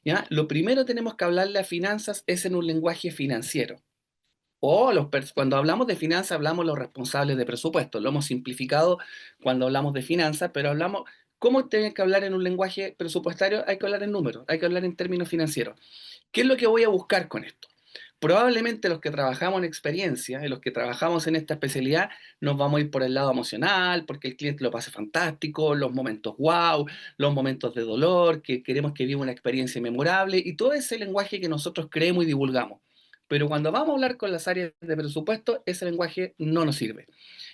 ¿Ya? Lo primero tenemos que hablarle a finanzas es en un lenguaje financiero. Cuando hablamos de finanzas, hablamos los responsables de presupuesto. Lo hemos simplificado cuando hablamos de finanzas, pero hablamos, ¿cómo tiene que hablar en un lenguaje presupuestario? Hay que hablar en números, hay que hablar en términos financieros. ¿Qué es lo que voy a buscar con esto? Probablemente los que trabajamos en experiencia, los que trabajamos en esta especialidad, nos vamos a ir por el lado emocional, porque el cliente lo pase fantástico, los momentos wow, los momentos de dolor, que queremos que viva una experiencia memorable y todo ese lenguaje que nosotros creemos y divulgamos. Pero cuando vamos a hablar con las áreas de presupuesto, ese lenguaje no nos sirve.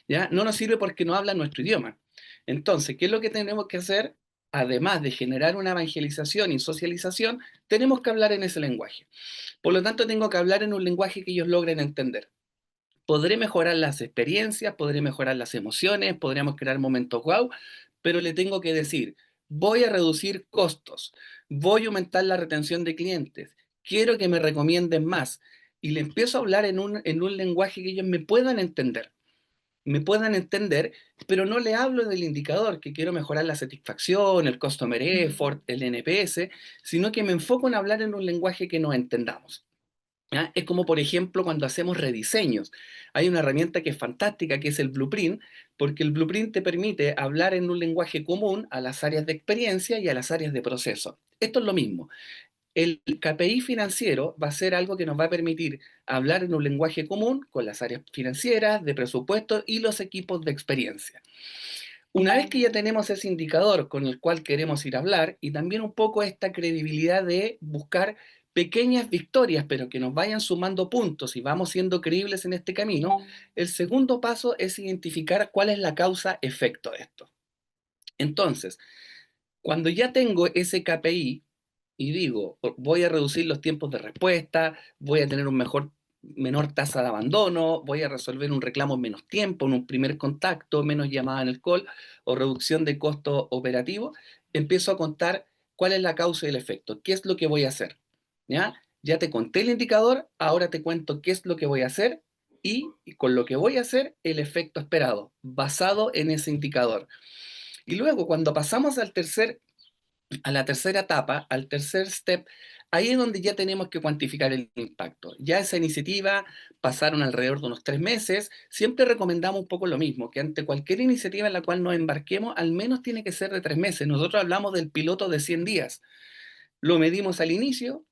¿Ya? No nos sirve porque no habla nuestro idioma. Entonces, ¿qué es lo que tenemos que hacer? Además de generar una evangelización y socialización, tenemos que hablar en ese lenguaje. Por lo tanto, tengo que hablar en un lenguaje que ellos logren entender. Podré mejorar las experiencias, podré mejorar las emociones, podríamos crear momentos wow, pero le tengo que decir, voy a reducir costos, voy a aumentar la retención de clientes, quiero que me recomienden más. Y le empiezo a hablar en un lenguaje que ellos me puedan entender, pero no le hablo del indicador, que quiero mejorar la satisfacción, el customer effort, el NPS, sino que me enfoco en hablar en un lenguaje que nos entendamos. ¿Ya? Es como, por ejemplo, cuando hacemos rediseños. Hay una herramienta que es fantástica, que es el Blueprint, porque el Blueprint te permite hablar en un lenguaje común a las áreas de experiencia y a las áreas de proceso. Esto es lo mismo. El KPI financiero va a ser algo que nos va a permitir hablar en un lenguaje común con las áreas financieras, de presupuesto y los equipos de experiencia. Una vez que ya tenemos ese indicador con el cual queremos ir a hablar y también un poco esta credibilidad de buscar pequeñas victorias, pero que nos vayan sumando puntos y vamos siendo creíbles en este camino, el segundo paso es identificar cuál es la causa-efecto de esto. Entonces, cuando ya tengo ese KPI y digo, voy a reducir los tiempos de respuesta, voy a tener menor tasa de abandono, voy a resolver un reclamo en menos tiempo, en un primer contacto, menos llamada en el call o reducción de costo operativo, empiezo a contar cuál es la causa y el efecto, qué es lo que voy a hacer. ¿Ya? Ya te conté el indicador, ahora te cuento qué es lo que voy a hacer y con lo que voy a hacer el efecto esperado, basado en ese indicador. Y luego, cuando pasamos a la tercera etapa, al tercer step, ahí es donde ya tenemos que cuantificar el impacto. Ya esa iniciativa pasaron alrededor de unos 3 meses. Siempre recomendamos un poco lo mismo, que ante cualquier iniciativa en la cual nos embarquemos, al menos tiene que ser de 3 meses. Nosotros hablamos del piloto de 100 días. Lo medimos al inicio,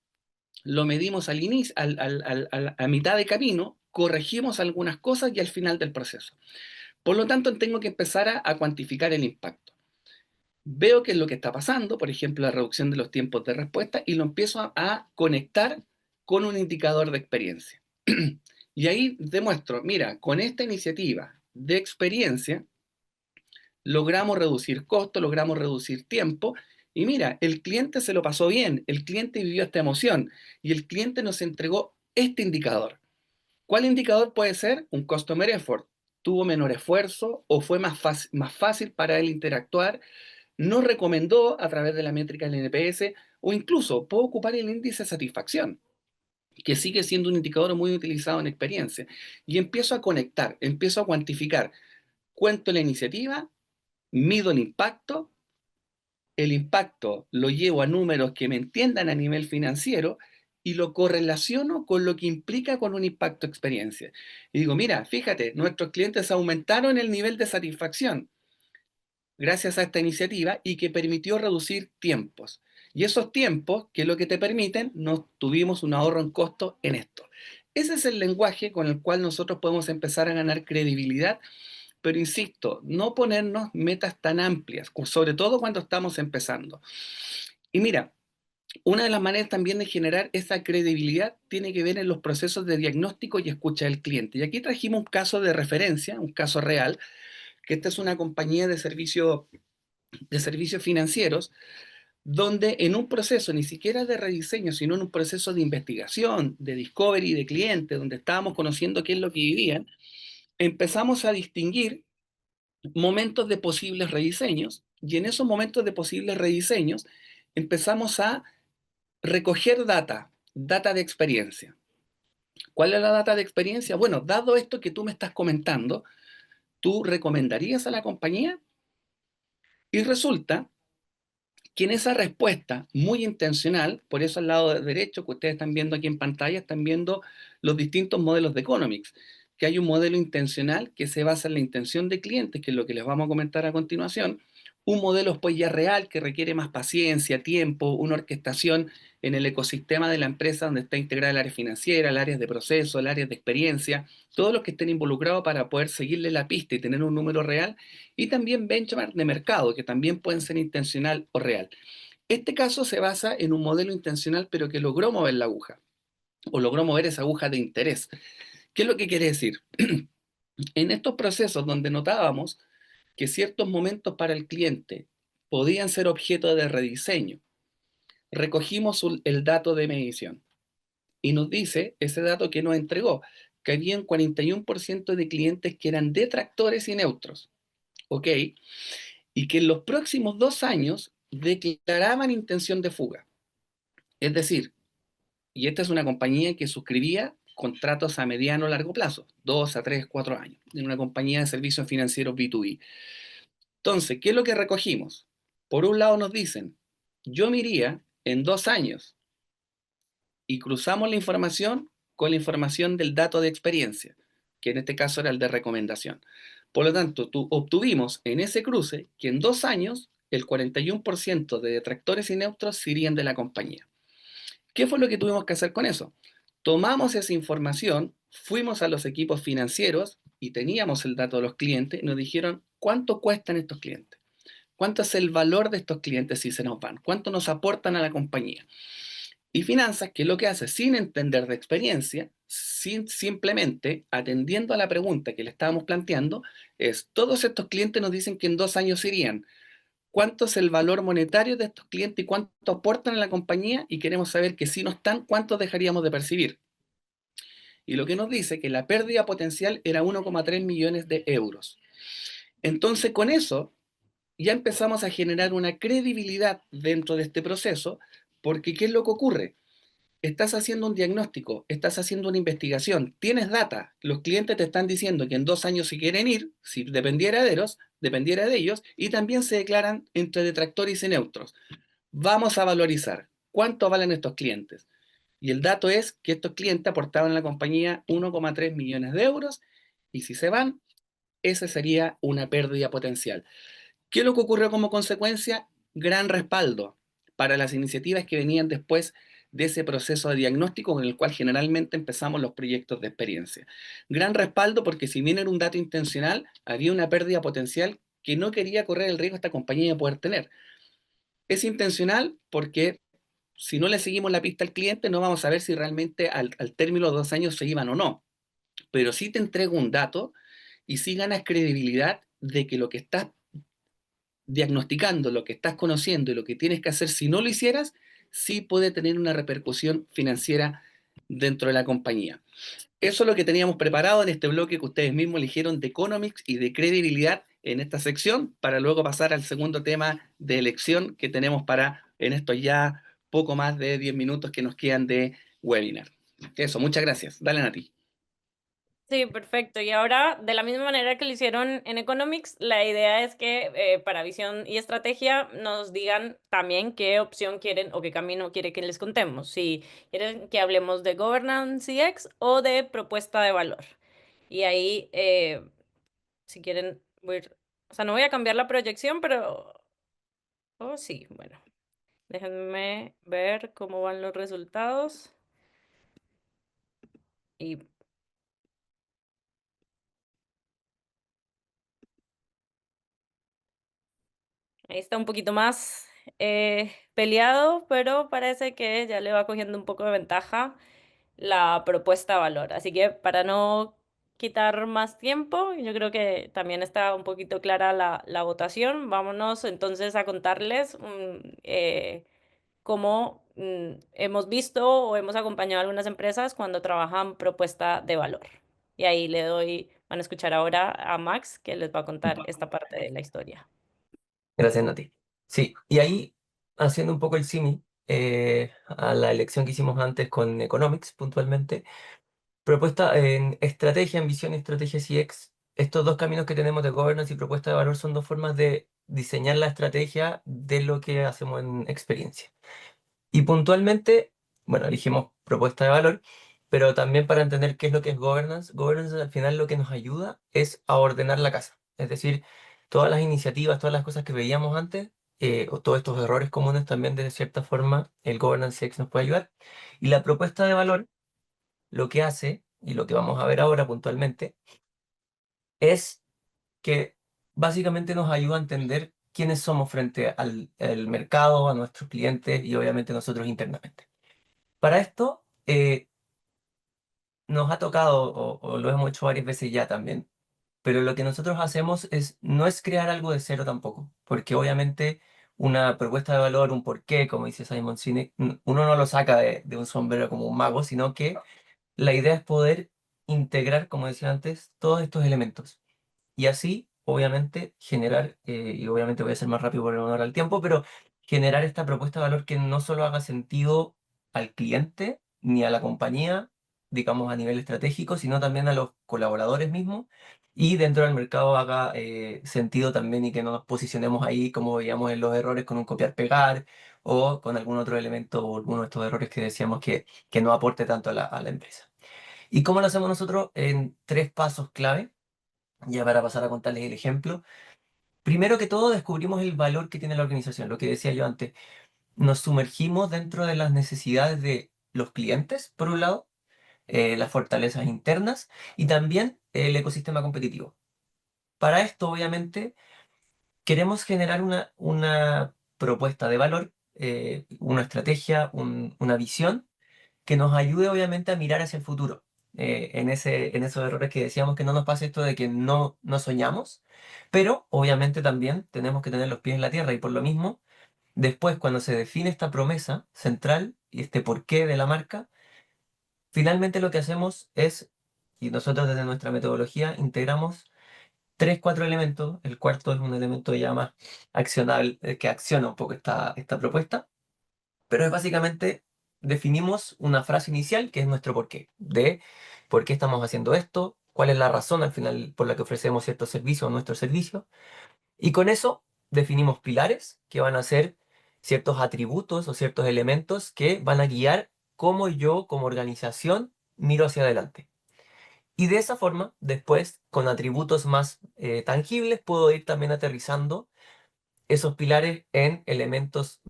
lo medimos a mitad de camino, corregimos algunas cosas y al final del proceso. Por lo tanto, tengo que empezar a cuantificar el impacto. Veo qué es lo que está pasando, por ejemplo, la reducción de los tiempos de respuesta, y lo empiezo a conectar con un indicador de experiencia. Y ahí demuestro, mira, con esta iniciativa de experiencia, logramos reducir costos, logramos reducir tiempo, y mira, el cliente se lo pasó bien, el cliente vivió esta emoción, y el cliente nos entregó este indicador. ¿Cuál indicador puede ser? Un customer effort. ¿Tuvo menor esfuerzo o fue más fácil para él interactuar? Nos recomendó a través de la métrica del NPS o incluso puedo ocupar el índice de satisfacción, que sigue siendo un indicador muy utilizado en experiencia. Y empiezo a conectar, empiezo a cuantificar. Cuento la iniciativa, mido el impacto lo llevo a números que me entiendan a nivel financiero y lo correlaciono con lo que implica con un impacto experiencia. Y digo, mira, fíjate, nuestros clientes aumentaron el nivel de satisfacción gracias a esta iniciativa y que permitió reducir tiempos. Y esos tiempos, que es lo que te permiten, nos tuvimos un ahorro en costos en esto. Ese es el lenguaje con el cual nosotros podemos empezar a ganar credibilidad, pero insisto, no ponernos metas tan amplias, sobre todo cuando estamos empezando. Y mira, una de las maneras también de generar esa credibilidad tiene que ver en los procesos de diagnóstico y escucha del cliente. Y aquí trajimos un caso de referencia, un caso real, que esta es una compañía de servicios financieros, donde en un proceso ni siquiera de rediseño, sino en un proceso de investigación, de discovery de clientes, donde estábamos conociendo qué es lo que vivían, empezamos a distinguir momentos de posibles rediseños y en esos momentos de posibles rediseños empezamos a recoger data de experiencia. ¿Cuál es la data de experiencia? Bueno, dado esto que tú me estás comentando, ¿tú recomendarías a la compañía? Y resulta que en esa respuesta muy intencional, por eso al lado derecho que ustedes están viendo aquí en pantalla, están viendo los distintos modelos de Economics, que hay un modelo intencional que se basa en la intención de clientes, que es lo que les vamos a comentar a continuación, un modelo después ya real que requiere más paciencia, tiempo, una orquestación en el ecosistema de la empresa donde está integrada el área financiera, el área de proceso, el área de experiencia, todos los que estén involucrados para poder seguirle la pista y tener un número real, y también benchmark de mercado, que también pueden ser intencional o real. Este caso se basa en un modelo intencional, pero que logró mover la aguja, o logró mover esa aguja de interés. ¿Qué es lo que quiere decir? En estos procesos donde notábamos que ciertos momentos para el cliente podían ser objeto de rediseño, recogimos el dato de medición y nos dice ese dato que nos entregó. que había un 41% de clientes que eran detractores y neutros, ¿ok? Y que en los próximos 2 años declaraban intención de fuga. Es decir, y esta es una compañía que suscribía contratos a mediano o largo plazo, 2 a 3, 4 años, en una compañía de servicios financieros B2B. Entonces, ¿qué es lo que recogimos? Por un lado nos dicen, yo me iría en 2 años y cruzamos la información con la información del dato de experiencia, que en este caso era el de recomendación. Por lo tanto, obtuvimos en ese cruce que en 2 años el 41% de detractores y neutros se irían de la compañía. ¿Qué fue lo que tuvimos que hacer con eso? Tomamos esa información, fuimos a los equipos financieros y teníamos el dato de los clientes y nos dijeron cuánto cuestan estos clientes, cuánto es el valor de estos clientes si se nos van, cuánto nos aportan a la compañía. Y finanzas, que es lo que hace sin entender de experiencia, simplemente atendiendo a la pregunta que le estábamos planteando, es todos estos clientes nos dicen que en 2 años irían. ¿Cuánto es el valor monetario de estos clientes y cuánto aportan a la compañía? Y queremos saber que si no están, ¿cuánto dejaríamos de percibir? Y lo que nos dice que la pérdida potencial era 1,3 millones de euros. Entonces, con eso ya empezamos a generar una credibilidad dentro de este proceso, porque ¿qué es lo que ocurre? Estás haciendo un diagnóstico, estás haciendo una investigación, tienes data, los clientes te están diciendo que en 2 años se quieren ir, si dependiera de ellos, y también se declaran entre detractores y neutros. Vamos a valorizar cuánto valen estos clientes. Y el dato es que estos clientes aportaban a la compañía 1,3 millones de euros, y si se van, esa sería una pérdida potencial. ¿Qué es lo que ocurrió como consecuencia? Gran respaldo para las iniciativas que venían después de ese proceso de diagnóstico con el cual generalmente empezamos los proyectos de experiencia. Gran respaldo porque si bien era un dato intencional, había una pérdida potencial que no quería correr el riesgo esta compañía de poder tener. Es intencional porque si no le seguimos la pista al cliente no vamos a ver si realmente al término de 2 años se iban o no. Pero sí te entrego un dato y sí ganas credibilidad de que lo que estás diagnosticando, lo que estás conociendo y lo que tienes que hacer si no lo hicieras, sí puede tener una repercusión financiera dentro de la compañía. Eso es lo que teníamos preparado en este bloque que ustedes mismos eligieron de economics y de credibilidad en esta sección, para luego pasar al segundo tema de elección que tenemos para en estos ya poco más de 10 minutos que nos quedan de webinar. Eso, muchas gracias. Dale, Nati. Sí, perfecto. Y ahora, de la misma manera que lo hicieron en Economics, la idea es que para visión y estrategia nos digan también qué opción quieren o qué camino quiere que les contemos. Si quieren que hablemos de governance CX o de propuesta de valor. Y ahí, si quieren, o sea, no voy a cambiar la proyección, pero... Oh, sí, bueno. Déjenme ver cómo van los resultados. Y ahí está un poquito más peleado, pero parece que ya le va cogiendo un poco de ventaja la propuesta de valor. Así que para no quitar más tiempo, yo creo que también está un poquito clara la votación. Vámonos entonces a contarles cómo hemos visto o hemos acompañado a algunas empresas cuando trabajan propuesta de valor. Y ahí van a escuchar ahora a Max, que les va a contar esta parte de la historia. Gracias, Nati. Sí, y ahí, haciendo un poco el símil a la elección que hicimos antes con Economics, puntualmente, propuesta en estrategia, en visión y estrategia CX, estos dos caminos que tenemos de governance y propuesta de valor son dos formas de diseñar la estrategia de lo que hacemos en experiencia. Y puntualmente, bueno, elegimos propuesta de valor, pero también para entender qué es lo que es governance. Governance al final lo que nos ayuda es a ordenar la casa. Es decir, todas las iniciativas, todas las cosas que veíamos antes, o todos estos errores comunes también de cierta forma, el governance CX nos puede ayudar. Y la propuesta de valor lo que hace, y lo que vamos a ver ahora puntualmente, es que básicamente nos ayuda a entender quiénes somos frente al mercado, a nuestros clientes y obviamente nosotros internamente. Para esto nos ha tocado, o lo hemos hecho varias veces ya también, pero lo que nosotros hacemos no es crear algo de cero tampoco, porque obviamente una propuesta de valor, un porqué, como dice Simon Sinek, uno no lo saca de un sombrero como un mago, sino que la idea es poder integrar, como decía antes, todos estos elementos. Y así, obviamente, generar, y obviamente voy a ser más rápido por honor al tiempo, pero generar esta propuesta de valor que no solo haga sentido al cliente ni a la compañía, digamos a nivel estratégico, sino también a los colaboradores mismos, y dentro del mercado haga sentido también y que no nos posicionemos ahí como veíamos en los errores con un copiar-pegar o con algún otro elemento o alguno de estos errores que decíamos que no aporte tanto a la empresa. ¿Y cómo lo hacemos nosotros? En 3 pasos clave, ya para pasar a contarles el ejemplo. Primero que todo, descubrimos el valor que tiene la organización, lo que decía yo antes. Nos sumergimos dentro de las necesidades de los clientes, por un lado, las fortalezas internas y también el ecosistema competitivo. Para esto, obviamente, queremos generar una propuesta de valor, una estrategia, una visión que nos ayude obviamente a mirar hacia el futuro. En esos errores que decíamos que no nos pase esto de que no soñamos, pero obviamente también tenemos que tener los pies en la tierra y por lo mismo, después cuando se define esta promesa central y este porqué de la marca, finalmente lo que hacemos es, y nosotros desde nuestra metodología integramos 3, 4 elementos, el cuarto es un elemento ya más accionable, que acciona un poco esta propuesta, pero es básicamente definimos una frase inicial que es nuestro porqué, de por qué estamos haciendo esto, cuál es la razón al final por la que ofrecemos ciertos servicios o nuestros servicios, y con eso definimos pilares que van a ser ciertos atributos o ciertos elementos que van a guiar cómo yo como organización miro hacia adelante. Y de esa forma, después, con atributos más tangibles, puedo ir también aterrizando esos pilares en elementos,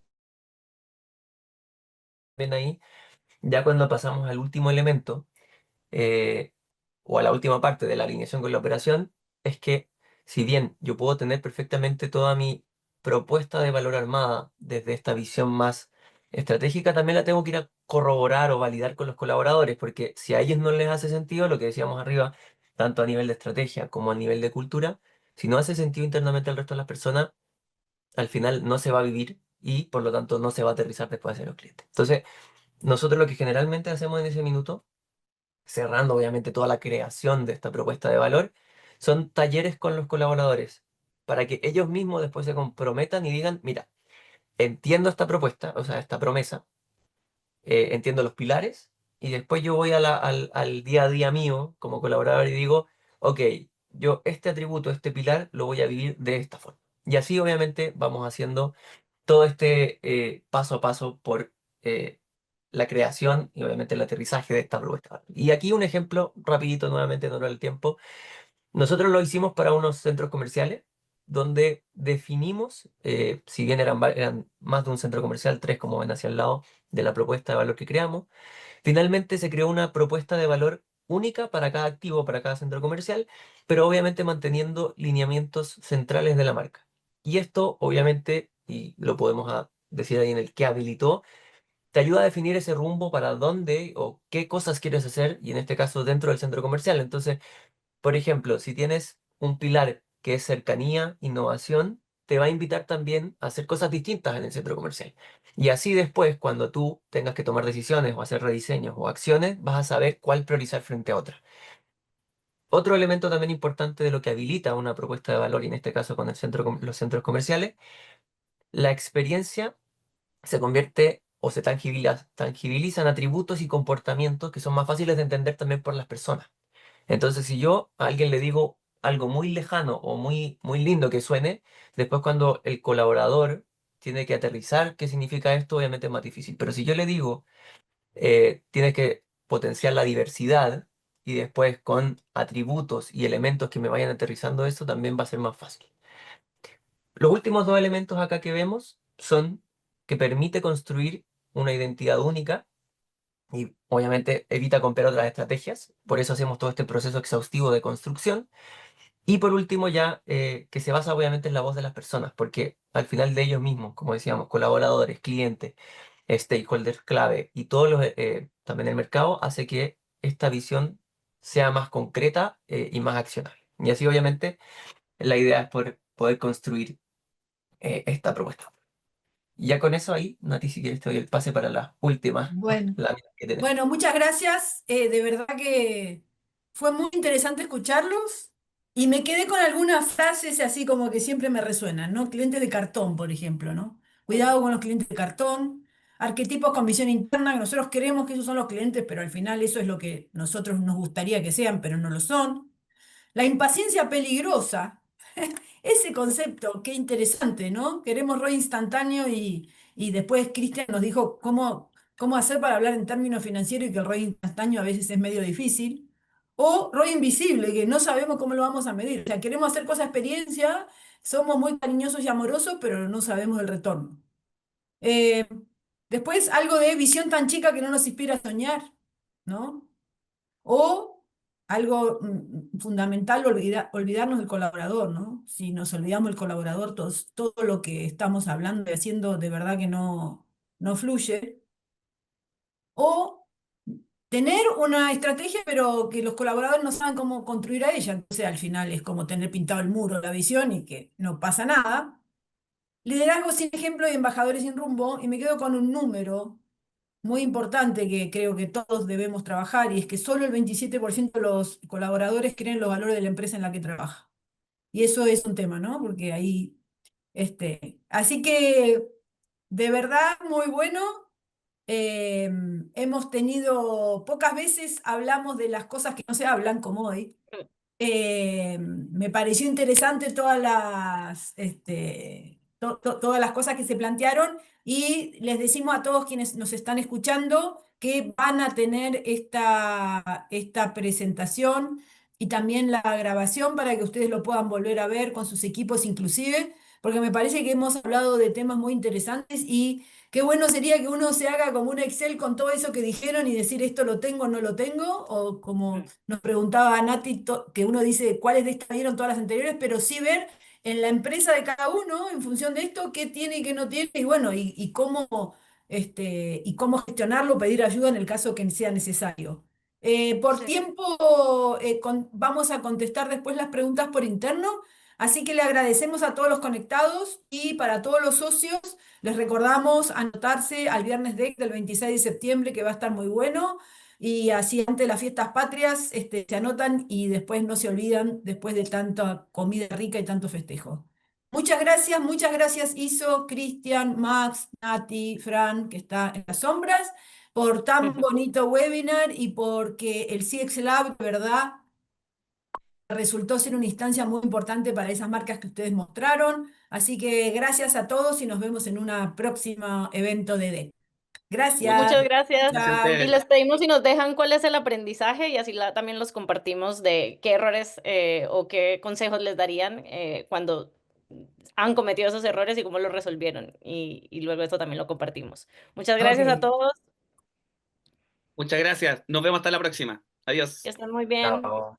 ven ahí, ya cuando pasamos al último elemento, eh, o a la última parte de la alineación con la operación, es que si bien yo puedo tener perfectamente toda mi propuesta de valor armada desde esta visión más estratégica, también la tengo que ir a corroborar o validar con los colaboradores, porque si a ellos no les hace sentido lo que decíamos arriba, tanto a nivel de estrategia como a nivel de cultura, si no hace sentido internamente al resto de las personas, al final no se va a vivir y por lo tanto no se va a aterrizar después hacia los clientes. Entonces, nosotros lo que generalmente hacemos en ese minuto, cerrando obviamente toda la creación de esta propuesta de valor, son talleres con los colaboradores para que ellos mismos después se comprometan y digan, mira, entiendo esta propuesta, o sea, esta promesa, entiendo los pilares y después yo voy al día a día mío como colaborador y digo, ok, yo este atributo, este pilar, lo voy a vivir de esta forma. Y así obviamente vamos haciendo todo este paso a paso por la creación y obviamente el aterrizaje de esta propuesta. Y aquí un ejemplo rapidito nuevamente, no el tiempo. Nosotros lo hicimos para unos centros comerciales donde definimos, si bien eran más de un centro comercial, 3 como ven hacia el lado de la propuesta de valor que creamos, finalmente se creó una propuesta de valor única para cada activo, para cada centro comercial, pero obviamente manteniendo lineamientos centrales de la marca. Y esto obviamente, y lo podemos decir ahí en el que habilitó, te ayuda a definir ese rumbo para dónde o qué cosas quieres hacer, y en este caso dentro del centro comercial. Entonces, por ejemplo, si tienes un pilar que es cercanía, innovación, te va a invitar también a hacer cosas distintas en el centro comercial. Y así después, cuando tú tengas que tomar decisiones o hacer rediseños o acciones, vas a saber cuál priorizar frente a otra. Otro elemento también importante de lo que habilita una propuesta de valor, y en este caso con los centros comerciales, la experiencia se convierte o se tangibilizan atributos y comportamientos que son más fáciles de entender también por las personas. Entonces, si yo a alguien le digo algo muy lejano o muy lindo que suene, después cuando el colaborador tiene que aterrizar qué significa esto, obviamente es más difícil. Pero si yo le digo, tienes que potenciar la diversidad y después con atributos y elementos que me vayan aterrizando eso, también va a ser más fácil. Los últimos 2 elementos acá que vemos son que permite construir una identidad única y obviamente evita copiar otras estrategias, por eso hacemos todo este proceso exhaustivo de construcción. Y por último ya, que se basa obviamente en la voz de las personas, porque al final de ellos mismos, como decíamos, colaboradores, clientes, stakeholders clave y todos los, también el mercado, hace que esta visión sea más concreta y más accionable. Y así obviamente la idea es poder construir esta propuesta. Y ya con eso ahí, Nati, si quieres te doy el pase para las últimas Bueno, láminas que tenemos. bueno, muchas gracias. De verdad que Fue muy interesante escucharlos y me quedé con algunas frases así como que siempre me resuenan, ¿no? Clientes de cartón, por ejemplo, ¿no? Cuidado con los clientes de cartón, arquetipos con visión interna, que nosotros creemos que esos son los clientes, pero al final eso es lo que nosotros nos gustaría que sean, pero no lo son. La impaciencia peligrosa, ese concepto, qué interesante, ¿no? Queremos ROI instantáneo y después Cristian nos dijo cómo hacer para hablar en términos financieros y que el ROI instantáneo a veces es medio difícil. O ROI invisible, que no sabemos cómo lo vamos a medir. O sea, queremos hacer cosas experiencia, somos muy cariñosos y amorosos, pero no sabemos el retorno. Eh, Después algo de visión tan chica que no nos inspira a soñar, ¿no? O algo fundamental, olvidarnos del colaborador, ¿no? Si nos olvidamos del colaborador, todo lo que estamos hablando y haciendo de verdad que no fluye. O tener una estrategia, pero que los colaboradores no saben cómo construir a ella. Entonces, al final es como tener pintado el muro, la visión y que no pasa nada. Liderazgo sin ejemplo y embajadores sin rumbo. Y me quedo con un número muy importante que creo que todos debemos trabajar y es que solo el 27% de los colaboradores creen los valores de la empresa en la que trabaja. Y eso es un tema, ¿no? Porque ahí, así que de verdad muy bueno. Hemos tenido, pocas veces hablamos de las cosas que no se hablan, como hoy. Me pareció interesante todas las cosas que se plantearon y les decimos a todos quienes nos están escuchando que van a tener esta presentación y también la grabación para que ustedes lo puedan volver a ver con sus equipos inclusive, porque me parece que hemos hablado de temas muy interesantes y qué bueno sería que uno se haga como un Excel con todo eso que dijeron y decir esto lo tengo, no lo tengo, o como nos preguntaba Nati, que uno dice cuáles de estas vieron todas las anteriores, pero sí ver en la empresa de cada uno, en función de esto, qué tiene y qué no tiene, y bueno, y cómo gestionarlo, pedir ayuda en el caso que sea necesario. Por Sí. tiempo, vamos a contestar después las preguntas por interno, así que le agradecemos a todos los conectados y para todos los socios. Les recordamos anotarse al Viernes DEC del 26 de septiembre, que va a estar muy bueno. Y así antes de las fiestas patrias, se anotan y después no se olvidan después de tanta comida rica y tanto festejo. Muchas gracias Iso, Cristian, Max, Nati, Fran, que está en las sombras, por tan bonito webinar y porque el CX Lab, de verdad, resultó ser una instancia muy importante para esas marcas que ustedes mostraron. Así que gracias a todos y nos vemos en un próximo evento de DEC. Gracias. Muchas gracias. Gracias a Chao. Y ustedes. les pedimos si nos dejan cuál es el aprendizaje y así también los compartimos de qué errores o qué consejos les darían cuando han cometido esos errores y cómo los resolvieron. Y luego esto también lo compartimos. Muchas gracias a Ok. todos. Muchas gracias. Nos vemos hasta la próxima. Que Adiós. estén muy bien. Chao.